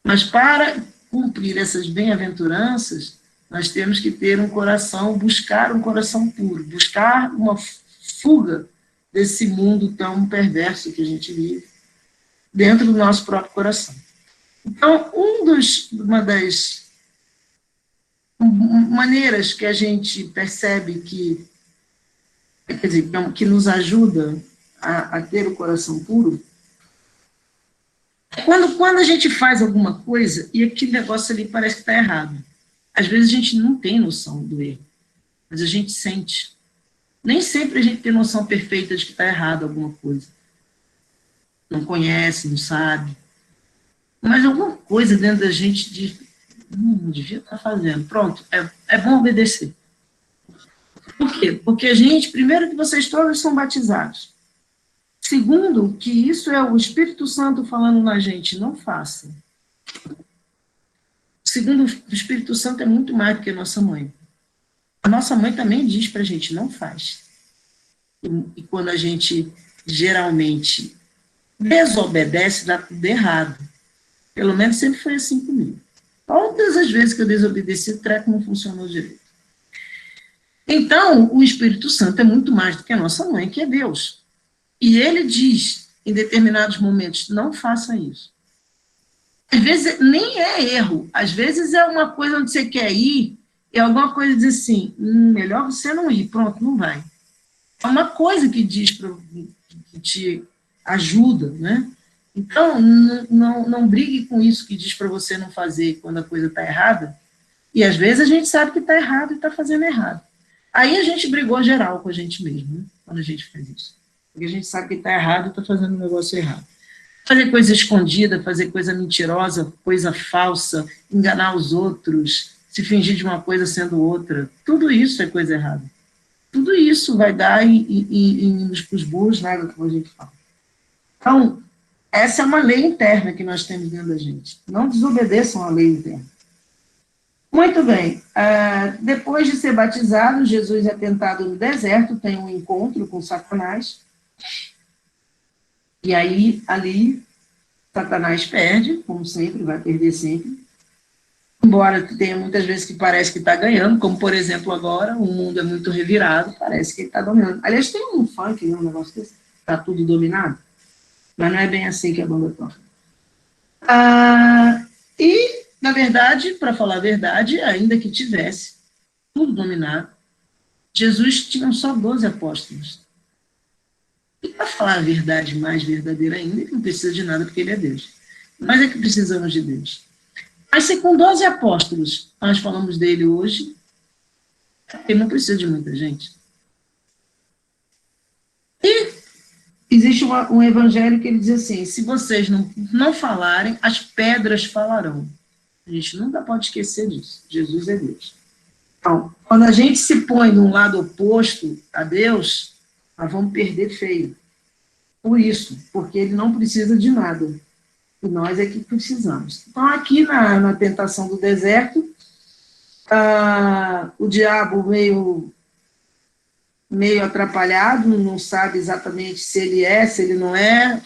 Mas para cumprir essas bem-aventuranças, nós temos que ter um coração, buscar um coração puro, buscar uma fuga desse mundo tão perverso que a gente vive, dentro do nosso próprio coração. Então, uma das maneiras que a gente percebe que, quer dizer, que nos ajuda a ter o coração puro, é quando a gente faz alguma coisa e aquele negócio ali parece que está errado. Às vezes a gente não tem noção do erro, mas a gente sente. Nem sempre a gente tem noção perfeita de que está errado alguma coisa. Não conhece, não sabe. Mas alguma coisa dentro da gente diz, não devia estar fazendo. Pronto, é bom obedecer. Por quê? Porque a gente, primeiro que vocês todos são batizados. Segundo, que isso é o Espírito Santo falando na gente, não faça. Segundo, o Espírito Santo é muito mais do que a nossa mãe. A nossa mãe também diz para a gente, não faz. E quando a gente geralmente desobedece, dá tudo errado. Pelo menos sempre foi assim comigo. Todas as vezes que eu desobedeci, o treco não funcionou direito. Então, o Espírito Santo é muito mais do que a nossa mãe, que é Deus. E ele diz, em determinados momentos, não faça isso. Às vezes nem é erro, às vezes é uma coisa onde você quer ir, e alguma coisa diz assim, melhor você não ir, pronto, não vai. É uma coisa que diz, que te ajuda, né? Então, não brigue com isso que diz para você não fazer quando a coisa está errada, e às vezes a gente sabe que está errado e está fazendo errado. Aí a gente brigou geral com a gente mesmo, né? Quando a gente faz isso. Porque a gente sabe que está errado e está fazendo um negócio errado. Fazer coisa escondida, fazer coisa mentirosa, coisa falsa, enganar os outros, se fingir de uma coisa sendo outra, tudo isso é coisa errada. Tudo isso vai dar nos burros nada, como a gente fala. Então, essa é uma lei interna que nós temos dentro da gente. Não desobedeçam a lei interna. Muito bem. Depois de ser batizado, Jesus é tentado no deserto, tem um encontro com Satanás. E aí, ali, Satanás perde, como sempre, vai perder sempre. Embora tenha muitas vezes que parece que está ganhando, como, por exemplo, agora, o mundo é muito revirado, parece que ele está dominando. Aliás, tem um funk, um negócio desse, está tudo dominado, mas não é bem assim que a banda toca. E, na verdade, para falar a verdade, ainda que tivesse tudo dominado, Jesus tinha só 12 apóstolos. E para falar a verdade mais verdadeira ainda, ele não precisa de nada, porque ele é Deus. Nós é que precisamos de Deus. Mas se com 12 apóstolos nós falamos dele hoje, ele não precisa de muita gente. E existe um evangelho que ele diz assim, se vocês não falarem, as pedras falarão. A gente nunca pode esquecer disso. Jesus é Deus. Então, quando a gente se põe num lado oposto a Deus, nós vamos perder feio. Por isso, porque ele não precisa de nada. E nós é que precisamos. Então, aqui na tentação do deserto, o diabo meio atrapalhado, não sabe exatamente se ele não é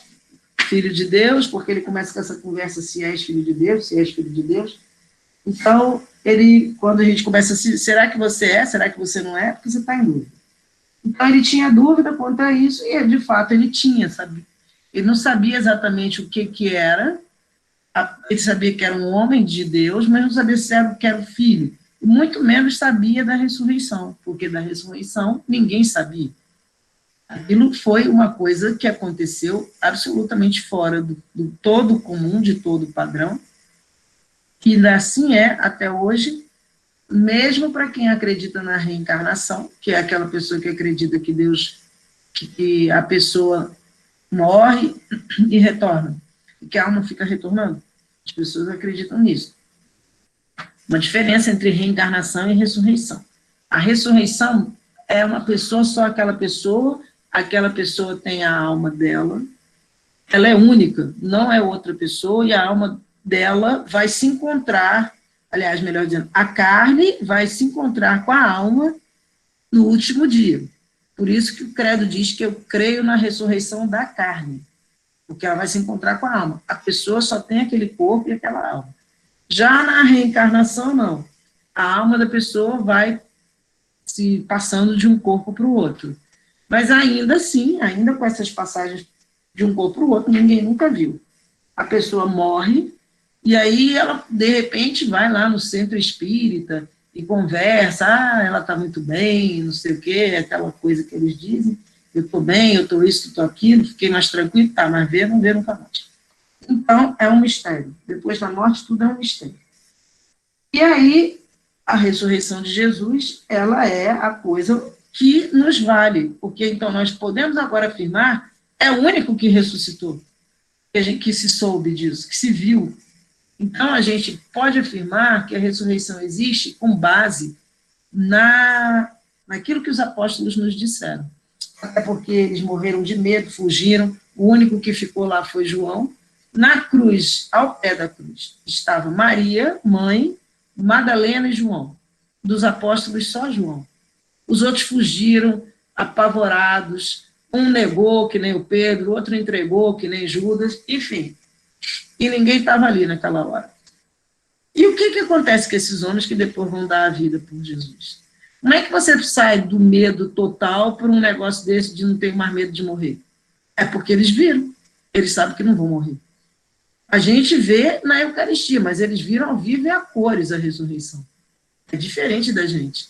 filho de Deus, porque ele começa com essa conversa se és filho de Deus, se és filho de Deus. Então, quando a gente começa assim, será que você é, será que você não é? Porque você está em dúvida. Então, ele tinha dúvida quanto a isso, e de fato ele tinha, sabe? Ele não sabia exatamente o que era, ele sabia que era um homem de Deus, mas não sabia se era o filho. E muito menos sabia da ressurreição, porque da ressurreição ninguém sabia. Aquilo foi uma coisa que aconteceu absolutamente fora do todo comum, de todo padrão, e assim é até hoje, mesmo para quem acredita na reencarnação, que é aquela pessoa que acredita que Deus, que a pessoa morre e retorna, e que a alma fica retornando. As pessoas acreditam nisso. Uma diferença entre reencarnação e ressurreição. A ressurreição é uma pessoa, só aquela pessoa tem a alma dela, ela é única, não é outra pessoa, e a alma dela vai se encontrar, aliás, melhor dizendo, a carne vai se encontrar com a alma no último dia. Por isso que o credo diz que eu creio na ressurreição da carne, porque ela vai se encontrar com a alma. A pessoa só tem aquele corpo e aquela alma. Já na reencarnação, não. A alma da pessoa vai se passando de um corpo para o outro. Mas ainda assim, ainda com essas passagens de um corpo para o outro, ninguém nunca viu. A pessoa morre, e aí ela, de repente, vai lá no centro espírita e conversa, ela está muito bem, não sei o quê, aquela coisa que eles dizem, eu estou bem, eu estou isso, estou aquilo, fiquei mais tranquilo, tá, mas ver, não ver nunca mais. Então, é um mistério. Depois da morte, tudo é um mistério. E aí, a ressurreição de Jesus, ela é a coisa que nos vale, porque então nós podemos agora afirmar, é o único que ressuscitou, que se soube disso, que se viu. Então, a gente pode afirmar que a ressurreição existe com base naquilo que os apóstolos nos disseram. Até porque eles morreram de medo, fugiram, o único que ficou lá foi João. Na cruz, ao pé da cruz, estava Maria, mãe, Madalena e João. Dos apóstolos, só João. Os outros fugiram, apavorados, um negou, que nem o Pedro, outro entregou, que nem Judas, enfim. E ninguém estava ali naquela hora. E o que acontece com esses homens que depois vão dar a vida por Jesus? Como é que você sai do medo total por um negócio desse de não ter mais medo de morrer? É porque eles viram. Eles sabem que não vão morrer. A gente vê na Eucaristia, mas eles viram ao vivo e a cores a ressurreição. É diferente da gente.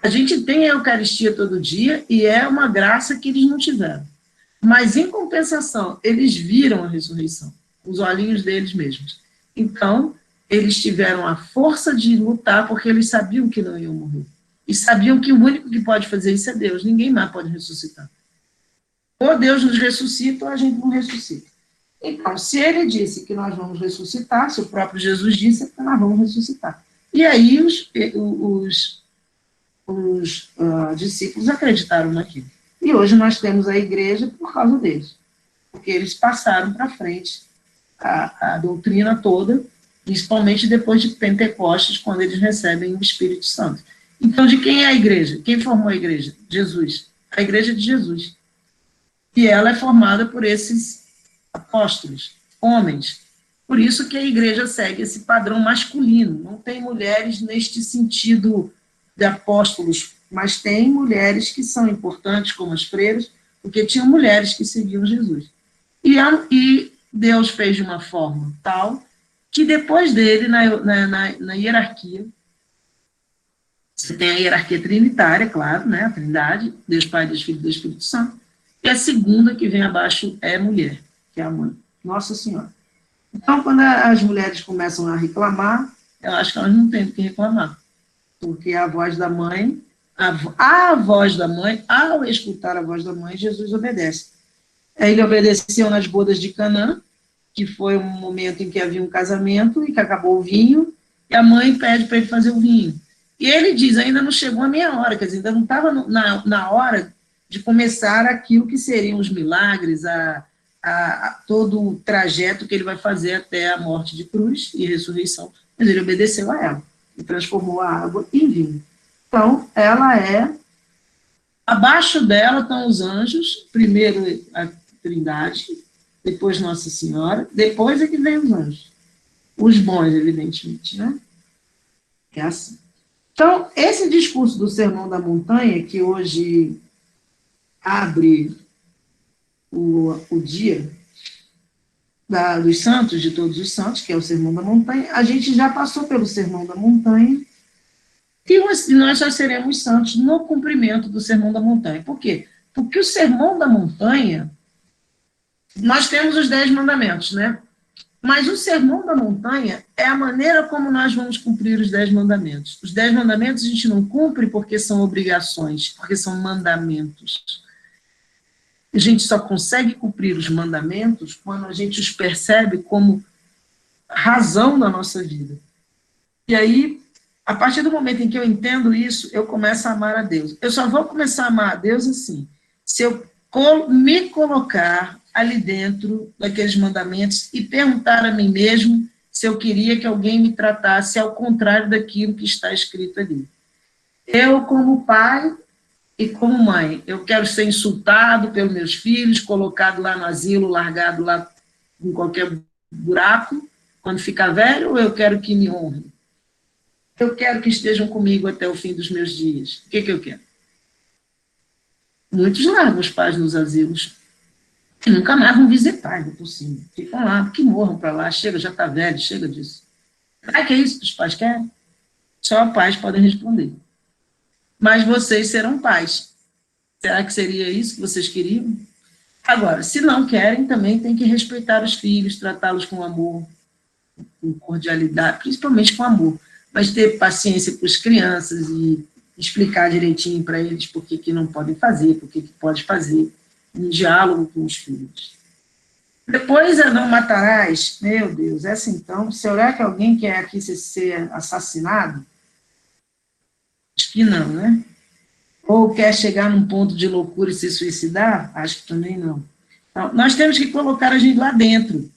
A gente tem a Eucaristia todo dia e é uma graça que eles não tiveram. Mas, em compensação, eles viram a ressurreição, os olhinhos deles mesmos. Então, eles tiveram a força de lutar porque eles sabiam que não iam morrer. E sabiam que o único que pode fazer isso é Deus, ninguém mais pode ressuscitar. Ou Deus nos ressuscita ou a gente não ressuscita. Então, se ele disse que nós vamos ressuscitar, se o próprio Jesus disse, que nós vamos ressuscitar. E aí os discípulos acreditaram naquilo. E hoje nós temos a igreja por causa deles, porque eles passaram para frente a doutrina toda, principalmente depois de Pentecostes, quando eles recebem o Espírito Santo. Então, de quem é a igreja? Quem formou a igreja? Jesus. A igreja de Jesus. E ela é formada por esses apóstolos, homens. Por isso que a igreja segue esse padrão masculino. Não tem mulheres neste sentido de apóstolos, mas tem mulheres que são importantes, como as freiras, porque tinham mulheres que seguiam Jesus. E Deus fez de uma forma tal que depois dele, na hierarquia, você tem a hierarquia trinitária, claro, né, a Trindade, Deus Pai, Deus Filho e Deus Espírito Santo, e a segunda que vem abaixo é a mulher, que é a mãe, Nossa Senhora. Então, quando as mulheres começam a reclamar, eu acho que elas não têm do que reclamar, porque a voz da mãe, a voz da mãe, ao escutar a voz da mãe, Jesus obedece. Aí ele obedeceu nas bodas de Canaã, que foi um momento em que havia um casamento e que acabou o vinho, e a mãe pede para ele fazer o vinho. E ele diz, ainda não chegou a minha hora, quer dizer, ainda não estava na hora de começar aquilo que seriam os milagres, todo o trajeto que ele vai fazer até a morte de cruz e ressurreição. Mas ele obedeceu a ela e transformou a água em vinho. Então, ela é... Abaixo dela estão os anjos, primeiro a Trindade, depois Nossa Senhora, depois é que vem os anjos. Os bons, evidentemente, né? É assim. Então, esse discurso do Sermão da Montanha, que hoje abre o dia dos santos, de todos os santos, que é o Sermão da Montanha, a gente já passou pelo Sermão da Montanha, e nós já seremos santos no cumprimento do Sermão da Montanha. Por quê? Porque o Sermão da Montanha, nós temos os 10 mandamentos, né? Mas o Sermão da Montanha é a maneira como nós vamos cumprir os 10 mandamentos. Os 10 mandamentos a gente não cumpre porque são obrigações, porque são mandamentos. A gente só consegue cumprir os mandamentos quando a gente os percebe como razão da nossa vida. E aí, a partir do momento em que eu entendo isso, eu começo a amar a Deus. Eu só vou começar a amar a Deus assim, se eu me colocar ali dentro daqueles mandamentos e perguntar a mim mesmo se eu queria que alguém me tratasse ao contrário daquilo que está escrito ali. Eu, como pai e como mãe, eu quero ser insultado pelos meus filhos, colocado lá no asilo, largado lá em qualquer buraco, quando ficar velho, ou eu quero que me honrem? Eu quero que estejam comigo até o fim dos meus dias. O que eu quero? Muitos largam os pais nos asilos e nunca mais vão visitar, ainda por cima. Ficam lá, que morram para lá, chega, já está velho, chega disso. Será que é isso que os pais querem? Só pais podem responder. Mas vocês serão pais. Será que seria isso que vocês queriam? Agora, se não querem, também tem que respeitar os filhos, tratá-los com amor, com cordialidade, principalmente com amor. Mas ter paciência com as crianças e explicar direitinho para eles por que não podem fazer, por que pode fazer, em diálogo com os filhos. Depois, não matarás. Meu Deus, essa então, será que alguém quer aqui ser assassinado? Acho que não, né? Ou quer chegar num ponto de loucura e se suicidar? Acho que também não. Então, nós temos que colocar a gente lá dentro.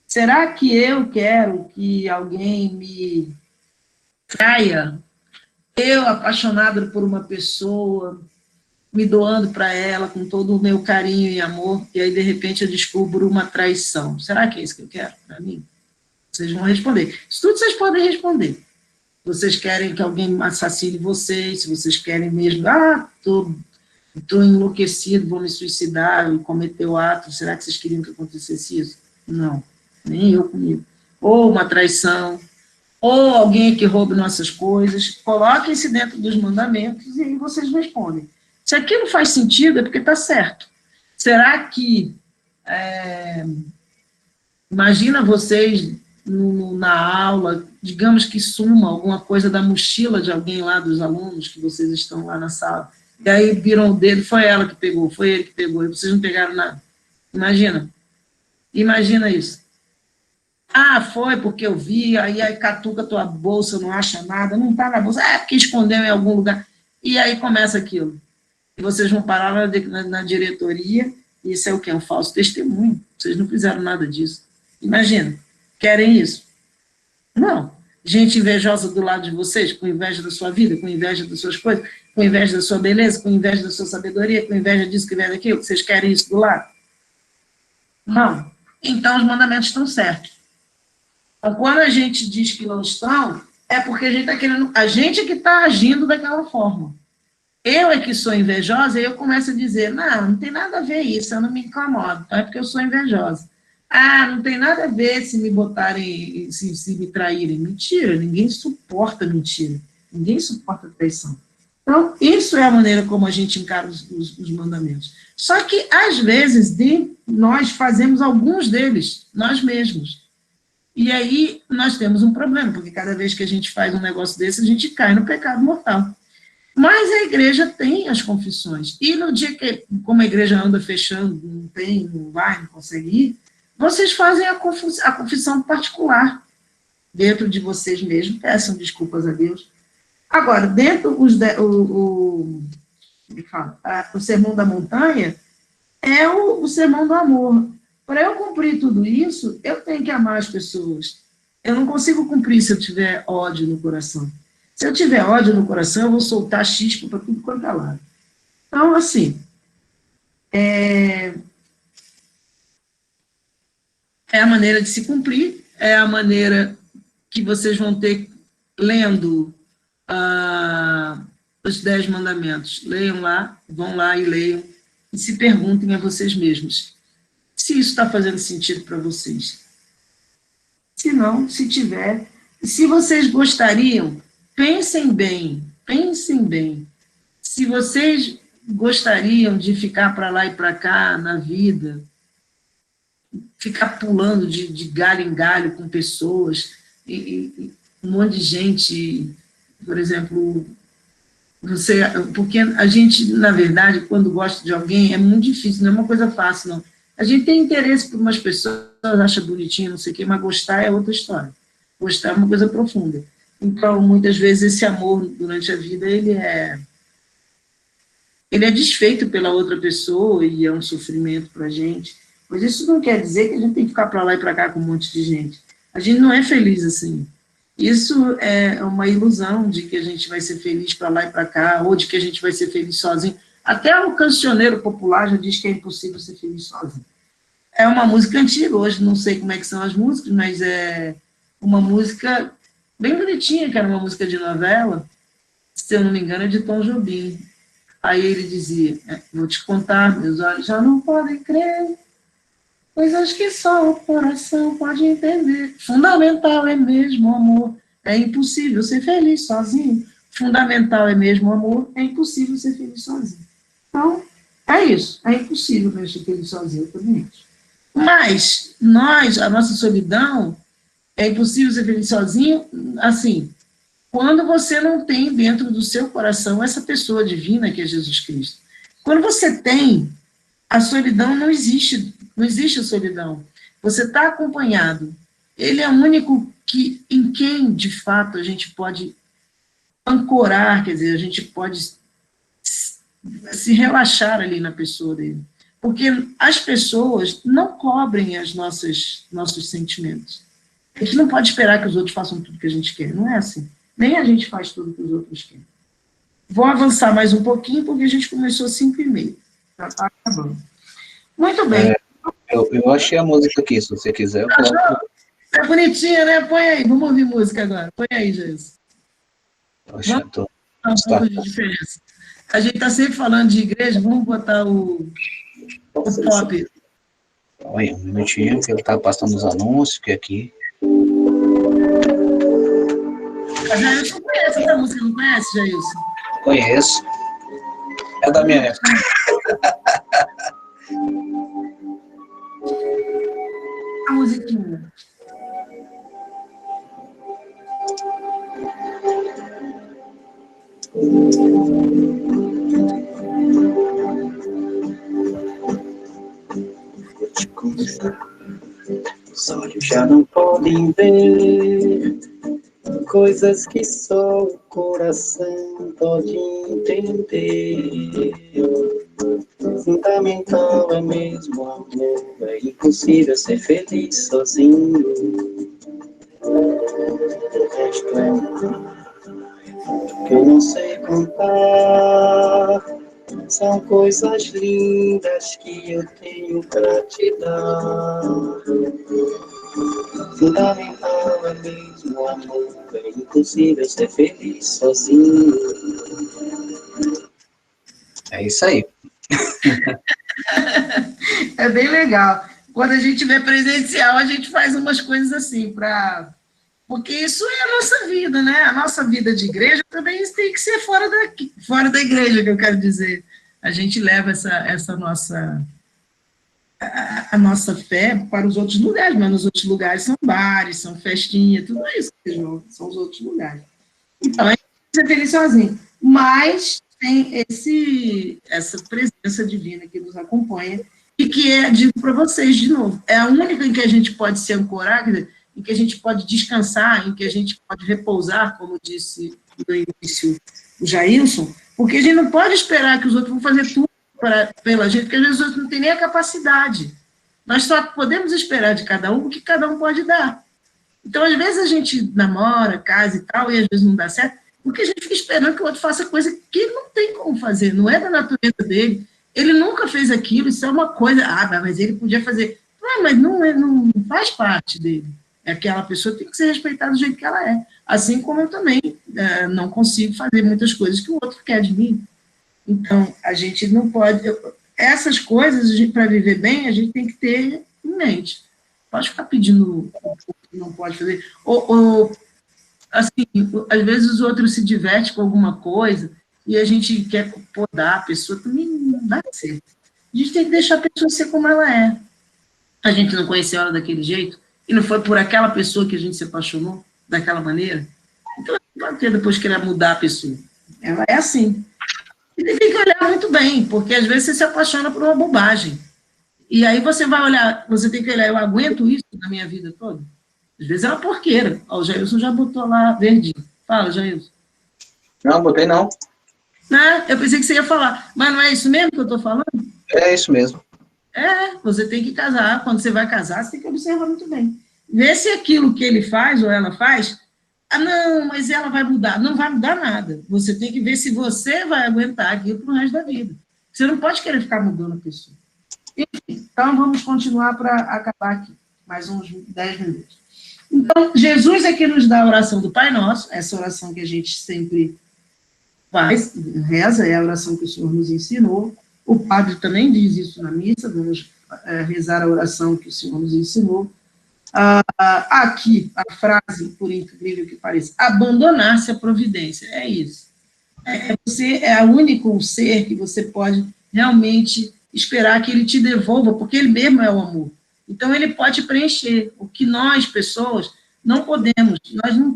Será que eu quero que alguém me traia? Eu, apaixonado por uma pessoa, me doando para ela com todo o meu carinho e amor, e aí, de repente, eu descubro uma traição. Será que é isso que eu quero para mim? Vocês vão responder. Isso tudo vocês podem responder. Vocês querem que alguém assassine vocês, se vocês querem mesmo, estou enlouquecido, vou me suicidar e cometer o ato, será que vocês queriam que acontecesse isso? Não, nem eu comigo. Ou uma traição, ou alguém que roube nossas coisas, coloquem-se dentro dos mandamentos e aí vocês respondem. Se aquilo faz sentido, é porque está certo. Será que, imagina vocês na aula, digamos que suma alguma coisa da mochila de alguém lá, dos alunos, que vocês estão lá na sala, e aí viram o dedo, foi ela que pegou, foi ele que pegou, e vocês não pegaram nada. Imagina isso. Foi porque eu vi, aí catuca tua bolsa, não acha nada, não está na bolsa, porque escondeu em algum lugar, e aí começa aquilo. E vocês vão parar na diretoria, e isso é o quê? Um falso testemunho, vocês não fizeram nada disso. Imagina. Querem isso? Não. Gente invejosa do lado de vocês, com inveja da sua vida, com inveja das suas coisas, com inveja da sua beleza, com inveja da sua sabedoria, com inveja disso, com inveja daquilo. Vocês querem isso do lado? Não. Então, os mandamentos estão certos. Então, quando a gente diz que não estão, é porque a gente está querendo... A gente que está agindo daquela forma. Eu é que sou invejosa, e eu começo a dizer, não tem nada a ver isso, eu não me incomodo. Então, é porque eu sou invejosa. Não tem nada a ver se me botarem, se me traírem. Mentira, ninguém suporta mentira. Ninguém suporta traição. Então, isso é a maneira como a gente encara os mandamentos. Só que, às vezes, nós fazemos alguns deles, nós mesmos. E aí, nós temos um problema, porque cada vez que a gente faz um negócio desse, a gente cai no pecado mortal. Mas a igreja tem as confissões. E no dia que, como a igreja anda fechando, não tem, não vai, não consegue ir, vocês fazem a confissão particular dentro de vocês mesmos, peçam desculpas a Deus. Agora, dentro o Sermão da Montanha é o sermão do amor. Para eu cumprir tudo isso, eu tenho que amar as pessoas. Eu não consigo cumprir se eu tiver ódio no coração. Se eu tiver ódio no coração, eu vou soltar chispa para tudo quanto é lado. Então, assim, é a maneira de se cumprir, é a maneira que vocês vão ter lendo os 10 mandamentos. Leiam lá, vão lá e leiam, e se perguntem a vocês mesmos se isso está fazendo sentido para vocês. Se não, se tiver, se vocês gostariam, pensem bem, se vocês gostariam de ficar para lá e para cá na vida, ficar pulando de galho em galho com pessoas, e um monte de gente, por exemplo, porque a gente, na verdade, quando gosta de alguém, é muito difícil, não é uma coisa fácil, não. A gente tem interesse por umas pessoas, acha bonitinho, não sei o quê, mas gostar é outra história. Gostar é uma coisa profunda. Então, muitas vezes, esse amor durante a vida, ele é desfeito pela outra pessoa e é um sofrimento para a gente. Mas isso não quer dizer que a gente tem que ficar para lá e para cá com um monte de gente. A gente não é feliz assim. Isso é uma ilusão de que a gente vai ser feliz para lá e para cá, ou de que a gente vai ser feliz sozinho. Até o cancioneiro popular já diz que é impossível ser feliz sozinho. É uma música antiga, hoje não sei como é que são as músicas, mas é uma música bem bonitinha, que era uma música de novela, se eu não me engano, é de Tom Jobim. Aí ele dizia, vou te contar, meus olhos já não podem crer, coisas que só o coração pode entender. Fundamental é mesmo o amor, é impossível ser feliz sozinho. Fundamental é mesmo o amor, é impossível ser feliz sozinho. Então, é isso, é impossível mesmo ser feliz sozinho, eu também acho. Mas a nossa solidão, é impossível ser feliz sozinho, assim, quando você não tem dentro do seu coração essa pessoa divina que é Jesus Cristo. Quando você tem, a solidão não existe a solidão. Você está acompanhado. Ele é o único em quem, de fato, a gente pode ancorar, quer dizer, a gente pode se relaxar ali na pessoa dele. Porque as pessoas não cobrem nossos sentimentos. A gente não pode esperar que os outros façam tudo que a gente quer, não é assim. Nem a gente faz tudo que os outros querem. Vou avançar mais um pouquinho, porque a gente começou 5h30. Já está acabando. Muito bem. Eu achei a música aqui, se você quiser. É bonitinha, né? Põe aí, vamos ouvir música agora. Põe aí, Jesus. Poxa, um pouco de diferença. A gente está sempre falando de igreja, vamos botar o pop. Olha, um minutinho, que ele está passando os anúncios, que aqui. A Jailson conhece essa música, não conhece, Jailson? Conheço. É da minha época. A musiquinha. Vou te contar. Os olhos já não podem ver coisas que só o coração pode entender. Fundamental é mesmo o amor, é impossível ser feliz sozinho. O resto é que eu não sei contar. São coisas lindas que eu tenho pra te dar. Fundamental é mesmo o amor, é impossível ser feliz sozinho. É isso aí. É bem legal. Quando a gente vê presencial, a gente faz umas coisas assim, porque isso é a nossa vida, né? A nossa vida de igreja também tem que ser fora da igreja, que eu quero dizer. A gente leva essa nossa... a nossa fé para os outros lugares, mas nos outros lugares são bares, são festinhas, tudo isso, são os outros lugares. Então, a gente ser feliz sozinho. mas tem essa presença divina que nos acompanha, e que digo para vocês de novo, é a única em que a gente pode se ancorar, quer dizer, em que a gente pode descansar, em que a gente pode repousar, como disse no início o Jailson, porque a gente não pode esperar que os outros vão fazer tudo pela gente, porque às vezes os outros não têm nem a capacidade. Nós só podemos esperar de cada um o que cada um pode dar. Então, às vezes a gente namora, casa e tal, e às vezes não dá certo, porque a gente fica esperando que o outro faça coisa que ele não tem como fazer, não é da natureza dele, ele nunca fez aquilo, isso é uma coisa, mas ele podia fazer. Mas não faz parte dele. Aquela pessoa tem que ser respeitada do jeito que ela é. Assim como eu também não consigo fazer muitas coisas que o outro quer de mim. Então, a gente não pode... essas coisas, para viver bem, a gente tem que ter em mente. Pode ficar pedindo o que não pode fazer. Ou, assim, às vezes os outros se divertem com alguma coisa e a gente quer podar a pessoa, também não dá certo. A gente tem que deixar a pessoa ser como ela é. A gente não conheceu ela daquele jeito, e não foi por aquela pessoa que a gente se apaixonou, daquela maneira. Então, não pode ter depois querer mudar a pessoa. Ela é assim. E tem que olhar muito bem, porque às vezes você se apaixona por uma bobagem. E aí você vai olhar, você tem que olhar, eu aguento isso na minha vida toda? Às vezes é uma porqueira. Ó, o Jailson já botou lá verdinho. Fala, Jailson. Não, botei não. Não, eu pensei que você ia falar. Mas não é isso mesmo que eu estou falando? É isso mesmo. Você tem que casar. Quando você vai casar, você tem que observar muito bem. Ver se aquilo que ele faz ou ela faz, não, mas ela vai mudar. Não vai mudar nada. Você tem que ver se você vai aguentar aquilo pro resto da vida. Você não pode querer ficar mudando a pessoa. Enfim, então vamos continuar para acabar aqui. Mais uns 10 minutos. Então, Jesus é que nos dá a oração do Pai Nosso, essa oração que a gente sempre faz, reza, é a oração que o Senhor nos ensinou. O padre também diz isso na missa, vamos rezar a oração que o Senhor nos ensinou. Aqui, a frase, por incrível que pareça, abandonar-se à providência, é isso. Você é o único ser que você pode realmente esperar que ele te devolva, porque ele mesmo é o amor. Então, ele pode preencher o que nós, pessoas, não podemos.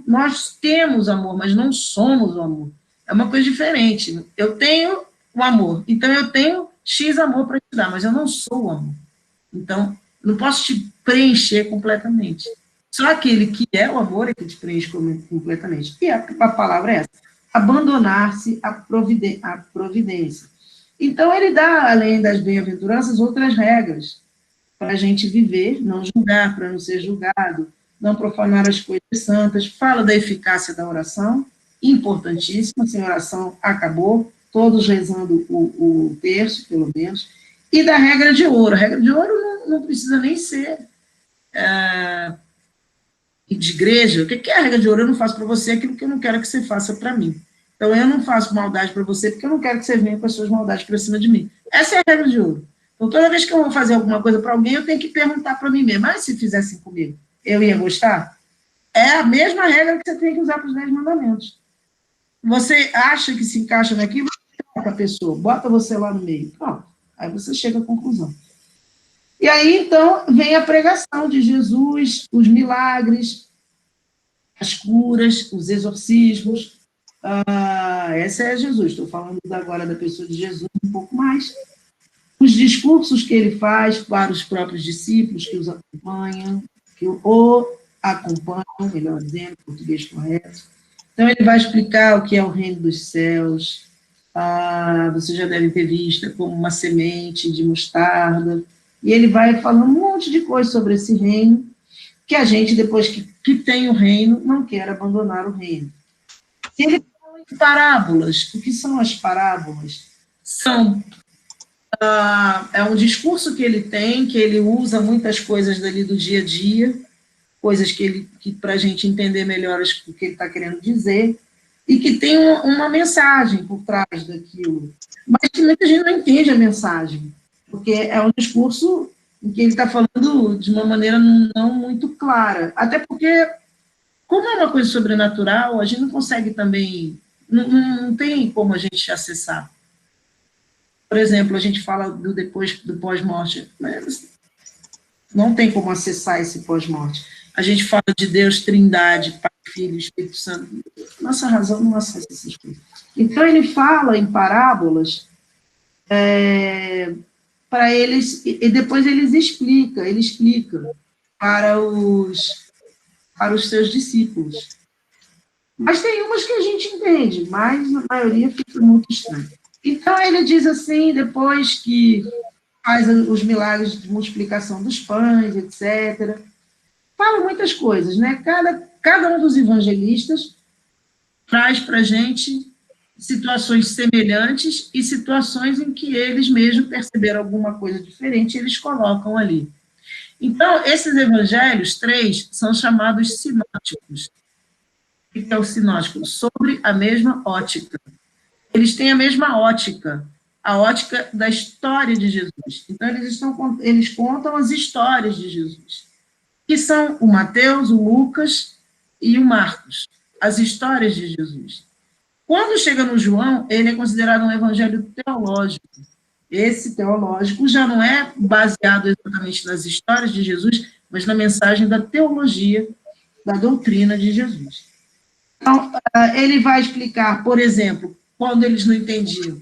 Nós temos amor, mas não somos o amor. É uma coisa diferente. Eu tenho o amor, então eu tenho X amor para te dar, mas eu não sou o amor. Então, não posso te preencher completamente. Só aquele que é o amor é que te preenche completamente. E a palavra é essa: abandonar-se à providência. Então, ele dá, além das bem-aventuranças, outras regras para a gente viver, não julgar, para não ser julgado, não profanar as coisas santas. Fala da eficácia da oração, importantíssima, sem oração acabou, todos rezando o terço, pelo menos, e da regra de ouro. A regra de ouro não precisa nem ser de igreja. O que é a regra de ouro? Eu não faço para você aquilo que eu não quero que você faça para mim. Então, eu não faço maldade para você porque eu não quero que você venha com as suas maldades para cima de mim. Essa é a regra de ouro. Então, toda vez que eu vou fazer alguma coisa para alguém, eu tenho que perguntar para mim mesmo: mas se fizessem comigo, eu ia gostar? É a mesma regra que você tem que usar para os 10 mandamentos. Você acha que se encaixa naquilo, troca a pessoa, bota você lá no meio. Pronto. Aí você chega à conclusão. E aí, então, vem a pregação de Jesus, os milagres, as curas, os exorcismos. Essa é Jesus. Estou falando agora da pessoa de Jesus um pouco mais. Os discursos que ele faz para os próprios discípulos que os acompanham, que o acompanham, melhor dizendo, em português correto. Então, ele vai explicar o que é o reino dos céus. Vocês já devem ter visto como uma semente de mostarda. E ele vai falando um monte de coisa sobre esse reino, que a gente, depois que tem o reino, não quer abandonar o reino. Ele fala em parábolas. O que são as parábolas? É um discurso que ele tem, que ele usa muitas coisas dali do dia a dia, coisas que para a gente entender melhor o que ele está querendo dizer, e que tem uma mensagem por trás daquilo, mas que muita gente não entende a mensagem, porque é um discurso em que ele está falando de uma maneira não muito clara, até porque, como é uma coisa sobrenatural, a gente não consegue também, não tem como a gente acessar. Por exemplo, a gente fala do pós-morte, mas não tem como acessar esse pós-morte. A gente fala de Deus, Trindade, Pai, Filho, Espírito Santo. Nossa razão não acessa essas coisas. Então, ele fala em parábolas para eles, e depois ele explica para os seus discípulos. Mas tem umas que a gente entende, mas a maioria fica muito estranho. Então, ele diz assim, depois que faz os milagres de multiplicação dos pães, etc., fala muitas coisas, né? Cada um dos evangelistas traz para a gente situações semelhantes e situações em que eles mesmos perceberam alguma coisa diferente, eles colocam ali. Então, esses evangelhos, 3, são chamados sinóticos. O que é o sinótico? Sobre a mesma ótica. Eles têm a mesma ótica, a ótica da história de Jesus. Então, eles contam as histórias de Jesus, que são o Mateus, o Lucas e o Marcos, as histórias de Jesus. Quando chega no João, ele é considerado um evangelho teológico. Esse teológico já não é baseado exatamente nas histórias de Jesus, mas na mensagem da teologia, da doutrina de Jesus. Então, ele vai explicar, por exemplo, quando eles não entendiam.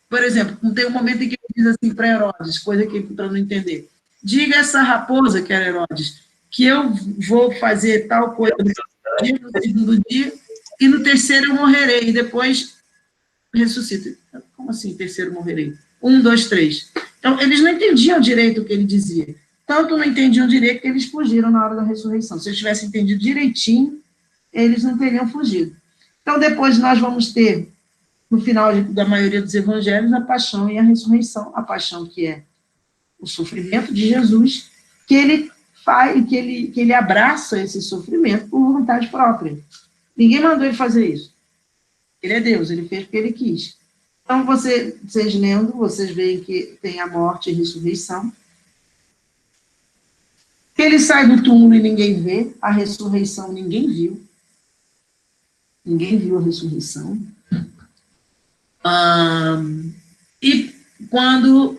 Por exemplo, tem um momento em que ele diz assim para Herodes, coisa que ele para não entender. Diga a essa raposa, que era Herodes, que eu vou fazer tal coisa no segundo dia, e no terceiro eu morrerei, e depois ressuscito. Como assim, terceiro morrerei? 1, 2, 3. Então, eles não entendiam direito o que ele dizia. Tanto não entendiam direito que eles fugiram na hora da ressurreição. Se eles tivessem entendido direitinho, eles não teriam fugido. Então, depois nós vamos ter, no final da maioria dos evangelhos, a paixão e a ressurreição. A paixão, que é o sofrimento de Jesus, que ele faz, que ele abraça esse sofrimento por vontade própria. Ninguém mandou ele fazer isso. Ele é Deus, ele fez porque ele quis. Então, vocês lendo, vocês veem que tem a morte e a ressurreição. Ele sai do túmulo e ninguém vê, a ressurreição ninguém viu. Ninguém viu a ressurreição. E quando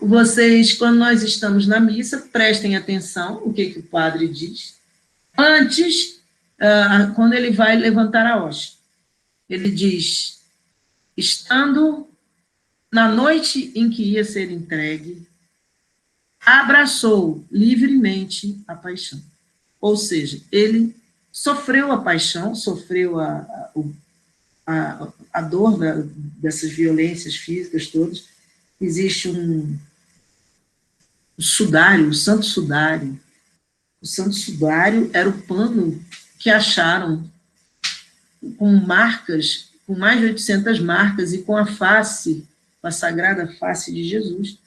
nós estamos na missa, prestem atenção o que o padre diz. Antes, quando ele vai levantar a hóstia, ele diz, estando na noite em que ia ser entregue, abraçou livremente a paixão. Ou seja, ele sofreu a paixão, sofreu a dor dessas violências físicas todas. Existe um sudário, o santo sudário. O santo sudário era o pano que acharam com marcas, com mais de 800 marcas, e com a face, com a sagrada face de Jesus.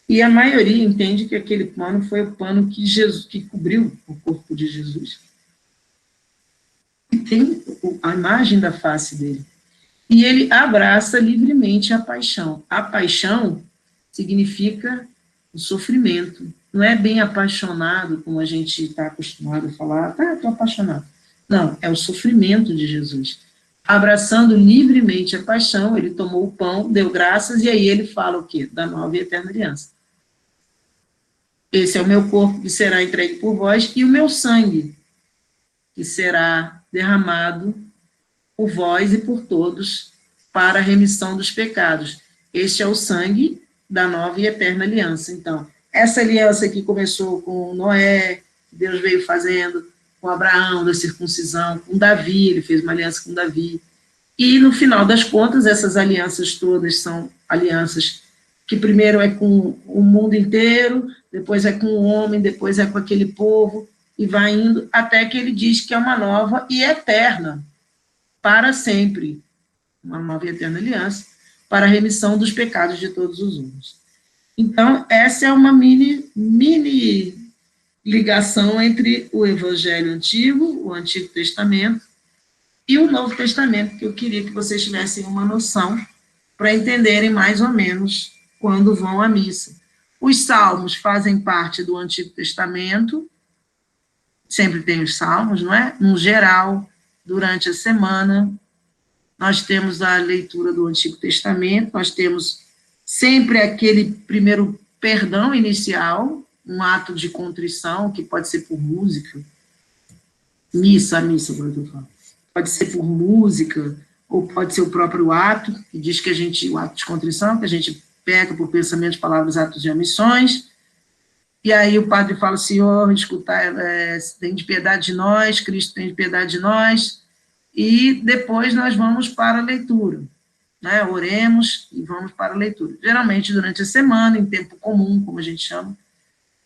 E a maioria entende que aquele pano foi o pano que cobriu o corpo de Jesus. E tem a imagem da face dele. E ele abraça livremente a paixão. A paixão significa o sofrimento. Não é bem apaixonado, como a gente está acostumado a falar, estou apaixonado. Não, é o sofrimento de Jesus. Abraçando livremente a paixão, ele tomou o pão, deu graças, e aí ele fala o quê? Da nova e eterna aliança. Esse é o meu corpo que será entregue por vós, e o meu sangue, que será derramado por vós e por todos, para a remissão dos pecados. Este é o sangue da nova e eterna aliança. Então, essa aliança que começou com Noé, que Deus veio fazendo, com Abraão, da circuncisão, com Davi, ele fez uma aliança com Davi. E, no final das contas, essas alianças todas são alianças que primeiro é com o mundo inteiro, depois é com o homem, depois é com aquele povo, e vai indo até que ele diz que é uma nova e eterna, para sempre, uma nova e eterna aliança, para a remissão dos pecados de todos os homens. Então, essa é uma mini ligação entre o Evangelho Antigo, o Antigo Testamento, e o Novo Testamento, que eu queria que vocês tivessem uma noção para entenderem mais ou menos quando vão à missa. Os salmos fazem parte do Antigo Testamento, sempre tem os salmos, não é? No geral, durante a semana, nós temos a leitura do Antigo Testamento, nós temos sempre aquele primeiro perdão inicial, um ato de contrição, que pode ser por música, missa, agora eu tô falando. Pode ser por música, ou pode ser o próprio ato, que diz que o ato de contrição, que a gente peca por pensamentos, palavras, atos de omissões, e aí o padre fala, Senhor, escutar, tem de piedade de nós, Cristo tem de piedade de nós, e depois nós vamos para a leitura, né? Oremos e vamos para a leitura. Geralmente, durante a semana, em tempo comum, como a gente chama,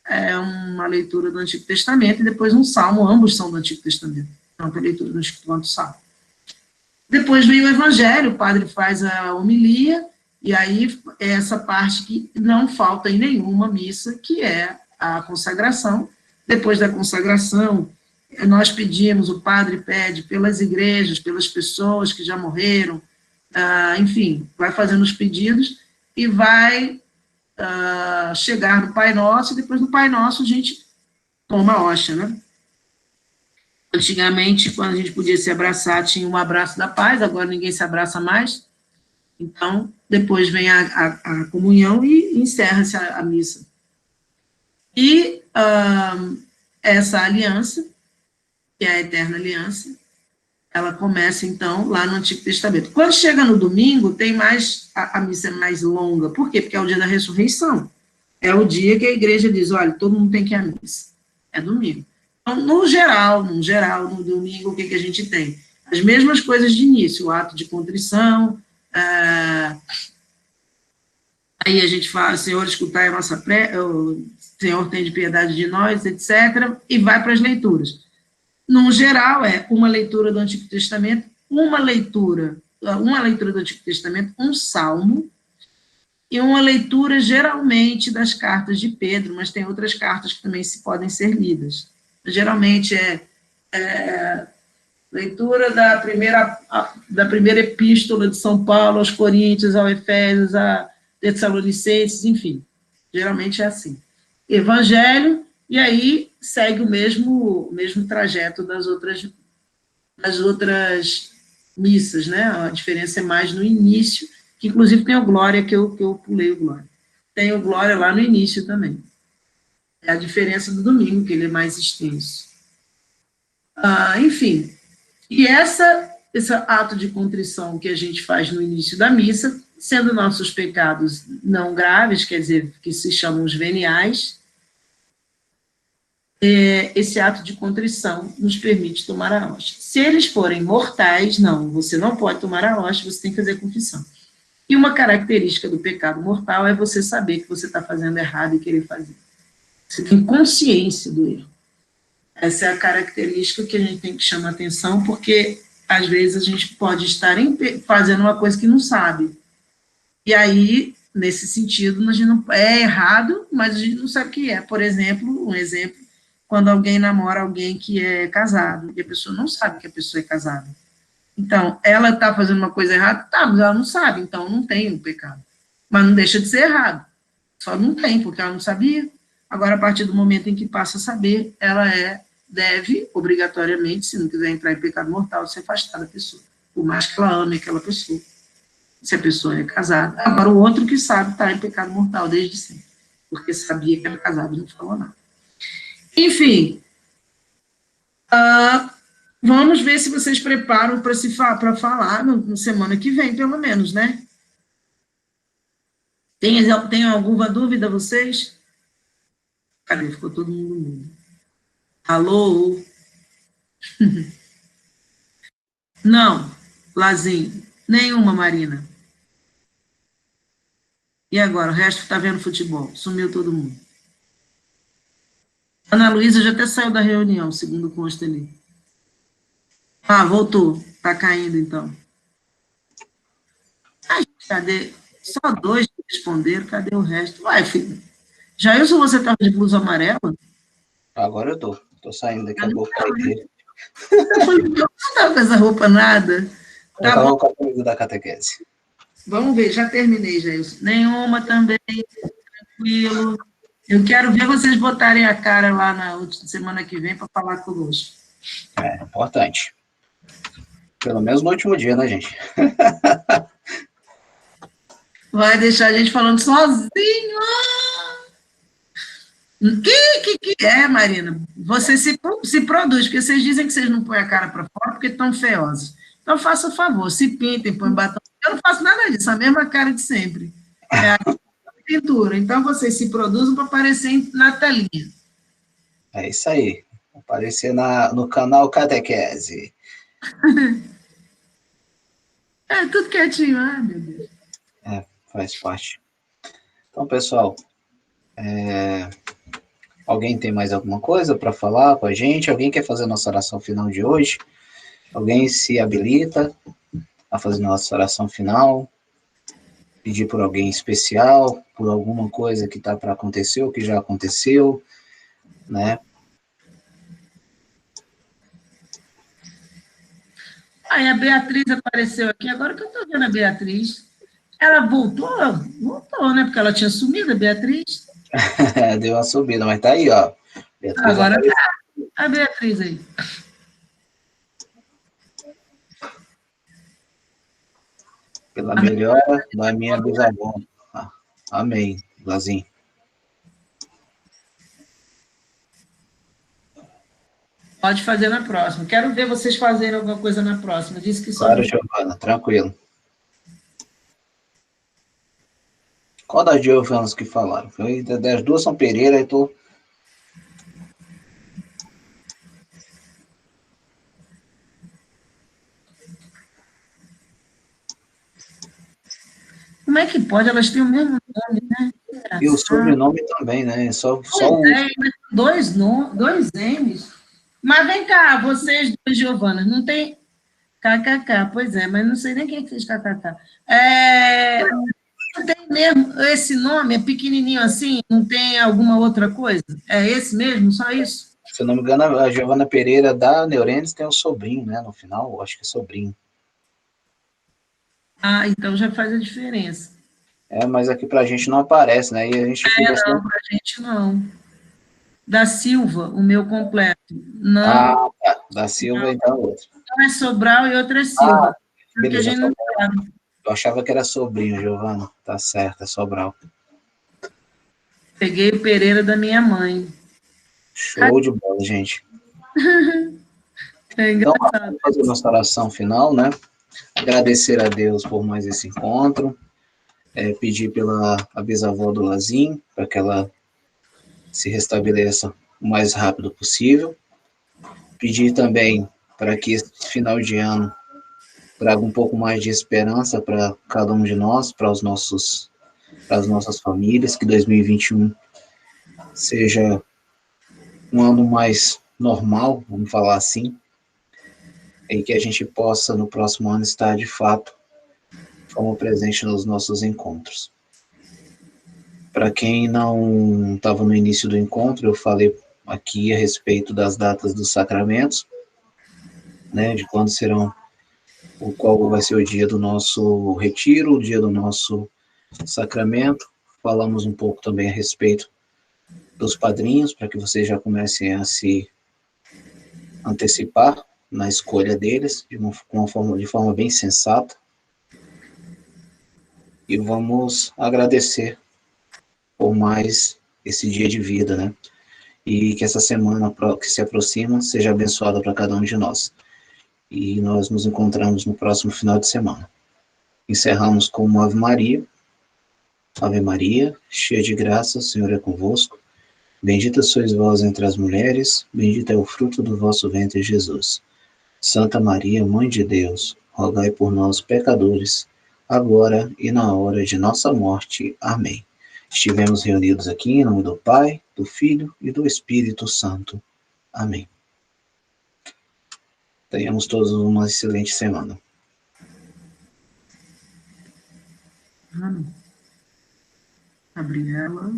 é uma leitura do Antigo Testamento e depois um salmo, ambos são do Antigo Testamento, tanto a leitura do Antigo quanto o salmo. Depois vem o Evangelho, o padre faz a homilia, e aí é essa parte que não falta em nenhuma missa, que é a consagração. Depois da consagração, nós pedimos, o padre pede pelas igrejas, pelas pessoas que já morreram, enfim, vai fazendo os pedidos e vai chegar no Pai Nosso, e depois do Pai Nosso a gente toma a hóstia, né? Antigamente, quando a gente podia se abraçar, tinha um abraço da paz, agora ninguém se abraça mais, então depois vem a comunhão e encerra-se a missa. E essa aliança, que é a eterna aliança, ela começa, então, lá no Antigo Testamento. Quando chega no domingo, tem mais, a missa é mais longa. Por quê? Porque é o dia da ressurreição. É o dia que a igreja diz, olha, todo mundo tem que ir à missa. É domingo. Então, no geral, no domingo, o que a gente tem? As mesmas coisas de início, o ato de contrição, aí a gente fala, Senhor, escutai a nossa Senhor, tem de piedade de nós, etc., e vai para as leituras. No geral, é uma leitura do Antigo Testamento, uma leitura do Antigo Testamento, um salmo, e uma leitura, geralmente, das cartas de Pedro, mas tem outras cartas que também podem ser lidas. Geralmente leitura da primeira epístola de São Paulo aos Coríntios, ao Efésios, a Tessalonicenses, enfim, geralmente é assim. Evangelho, e aí segue o mesmo trajeto das outras missas, né? A diferença é mais no início, que inclusive tem o Glória, que eu pulei o Glória. Tem o Glória lá no início também. É a diferença do domingo, que ele é mais extenso. Enfim, e esse ato de contrição que a gente faz no início da missa, sendo nossos pecados não graves, quer dizer, que se chamam os veniais, esse ato de contrição nos permite tomar a hóstia. Se eles forem mortais, não, você não pode tomar a hóstia, você tem que fazer confissão. E uma característica do pecado mortal é você saber que você está fazendo errado e querer fazer. Você tem consciência do erro. Essa é a característica que a gente tem que chamar atenção, porque, às vezes, a gente pode estar fazendo uma coisa que não sabe. E aí, nesse sentido, a gente não, é errado, mas a gente não sabe o que é. Por exemplo, quando alguém namora alguém que é casado, e a pessoa não sabe que a pessoa é casada. Então, ela está fazendo uma coisa errada? Tá, mas ela não sabe, então não tem o pecado. Mas não deixa de ser errado. Só não tem, porque ela não sabia. Agora, a partir do momento em que passa a saber, ela deve, obrigatoriamente, se não quiser entrar em pecado mortal, se afastar da pessoa, por mais que ela ame aquela pessoa, se a pessoa é casada. Agora, o outro que sabe está em pecado mortal desde sempre, porque sabia que era casado e não falou nada. Enfim, vamos ver se vocês preparam para falar na semana que vem, pelo menos, né? Tem alguma dúvida, vocês? Cadê? Ficou todo mundo mudo. Alô? Não, Lazinho, nenhuma, Marina. E agora? O resto está vendo futebol. Sumiu todo mundo. Ana Luísa já até saiu da reunião, segundo consta ali. Voltou. Está caindo, então. Ai, cadê? Só 2 responderam, cadê o resto? Vai, filho. Jailson, você estava de blusa amarela? Agora eu tô saindo daqui a pouco. Você não estava com essa roupa nada? Eu estava com a camisa da catequese. Vamos ver, já terminei, Jailson. Nenhuma também, tranquilo. Eu quero ver vocês botarem a cara lá na semana que vem para falar conosco. É importante. Pelo menos no último dia, né, gente? Vai deixar a gente falando sozinho. Que é, Marina? Você se produz, porque vocês dizem que vocês não põem a cara para fora porque estão feiosos. Então, faça o favor, se pintem, põem batom. Eu não faço nada disso, a mesma cara de sempre. É a pintura. Então, vocês se produzem para aparecer na telinha. É isso aí. Aparecer no canal Catequese. É, tudo quietinho. Ai, meu Deus. Faz parte. Então, pessoal, alguém tem mais alguma coisa para falar com a gente? Alguém quer fazer a nossa oração final de hoje? Alguém se habilita a fazer nossa oração final? Pedir por alguém especial, por alguma coisa que está para acontecer ou que já aconteceu, né? Aí a Beatriz apareceu aqui, agora que eu estou vendo a Beatriz. Ela voltou? Voltou, né? Porque ela tinha sumido, a Beatriz. Deu uma subida, mas tá aí, ó. Beatriz Agora apareceu. tá a Beatriz aí. Pela melhora da minha bisavó. Amém, Lazinho. Pode fazer na próxima. Quero ver vocês fazerem alguma coisa na próxima. Disse que só. Claro, Giovana, tranquilo. Qual das Giovanas que falaram? Foi das duas São Pereira, eu tô. Como é que pode? Elas têm o mesmo nome, né? E o sobrenome também, né? Só o. Dois M's. Mas vem cá, vocês duas Giovanas, não tem KKK, pois é, mas não sei nem quem fez KKK. Não tem mesmo esse nome, é pequenininho assim, não tem alguma outra coisa? É esse mesmo, só isso? Se eu não me engano, a Giovana Pereira da Neurentes tem um sobrinho, né? No final, eu acho que é sobrinho. Ah, então já faz a diferença. Mas aqui pra gente não aparece, né? E a gente fica assim. Não, pra gente não. Da Silva, o meu completo. Não, Tá. Da Silva, então, outro. um é Sobral e outro é Silva. Porque a Beleza, gente não sabe. eu achava que era sobrinho, Giovana. Tá certo, é Sobral. Peguei o Pereira da minha mãe. Show de bola, gente. É Então, engraçado. vamos fazer nossa oração final, né? Agradecer a Deus por mais esse encontro. Pedir pela a bisavó do Lazinho, para que ela se restabeleça o mais rápido possível. Pedir também para que esse final de ano traga um pouco mais de esperança para cada um de nós, para as nossas famílias, que 2021 seja um ano mais normal, vamos falar assim, e que a gente possa, no próximo ano, estar, de fato, como presente nos nossos encontros. Para quem não estava no início do encontro, eu falei aqui a respeito das datas dos sacramentos, né, de quando serão, qual vai ser o dia do nosso retiro, o dia do nosso sacramento. Falamos um pouco também a respeito dos padrinhos, para que vocês já comecem a se antecipar na escolha deles, de forma bem sensata. E vamos agradecer por mais esse dia de vida, né? E que essa semana que se aproxima seja abençoada para cada um de nós. E nós nos encontramos no próximo final de semana. Encerramos com uma Ave Maria. Ave Maria, cheia de graça, o Senhor é convosco. Bendita sois vós entre as mulheres, bendito é o fruto do vosso ventre, Jesus. Santa Maria, Mãe de Deus, rogai por nós, pecadores, agora e na hora de nossa morte. Amém. Estivemos reunidos aqui em nome do Pai, do Filho e do Espírito Santo. Amém. Tenhamos todos uma excelente semana. Gabriela.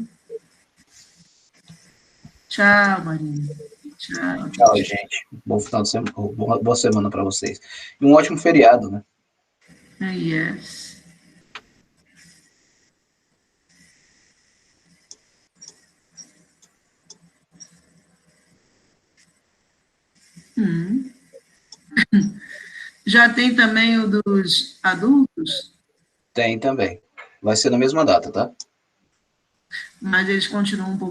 Tchau, Maria. Tchau. Tchau, gente. Bom final de semana, boa semana para vocês. E um ótimo feriado, né? Yes. Já tem também o dos adultos? Tem também. Vai ser na mesma data, tá? Mas eles continuam um pouco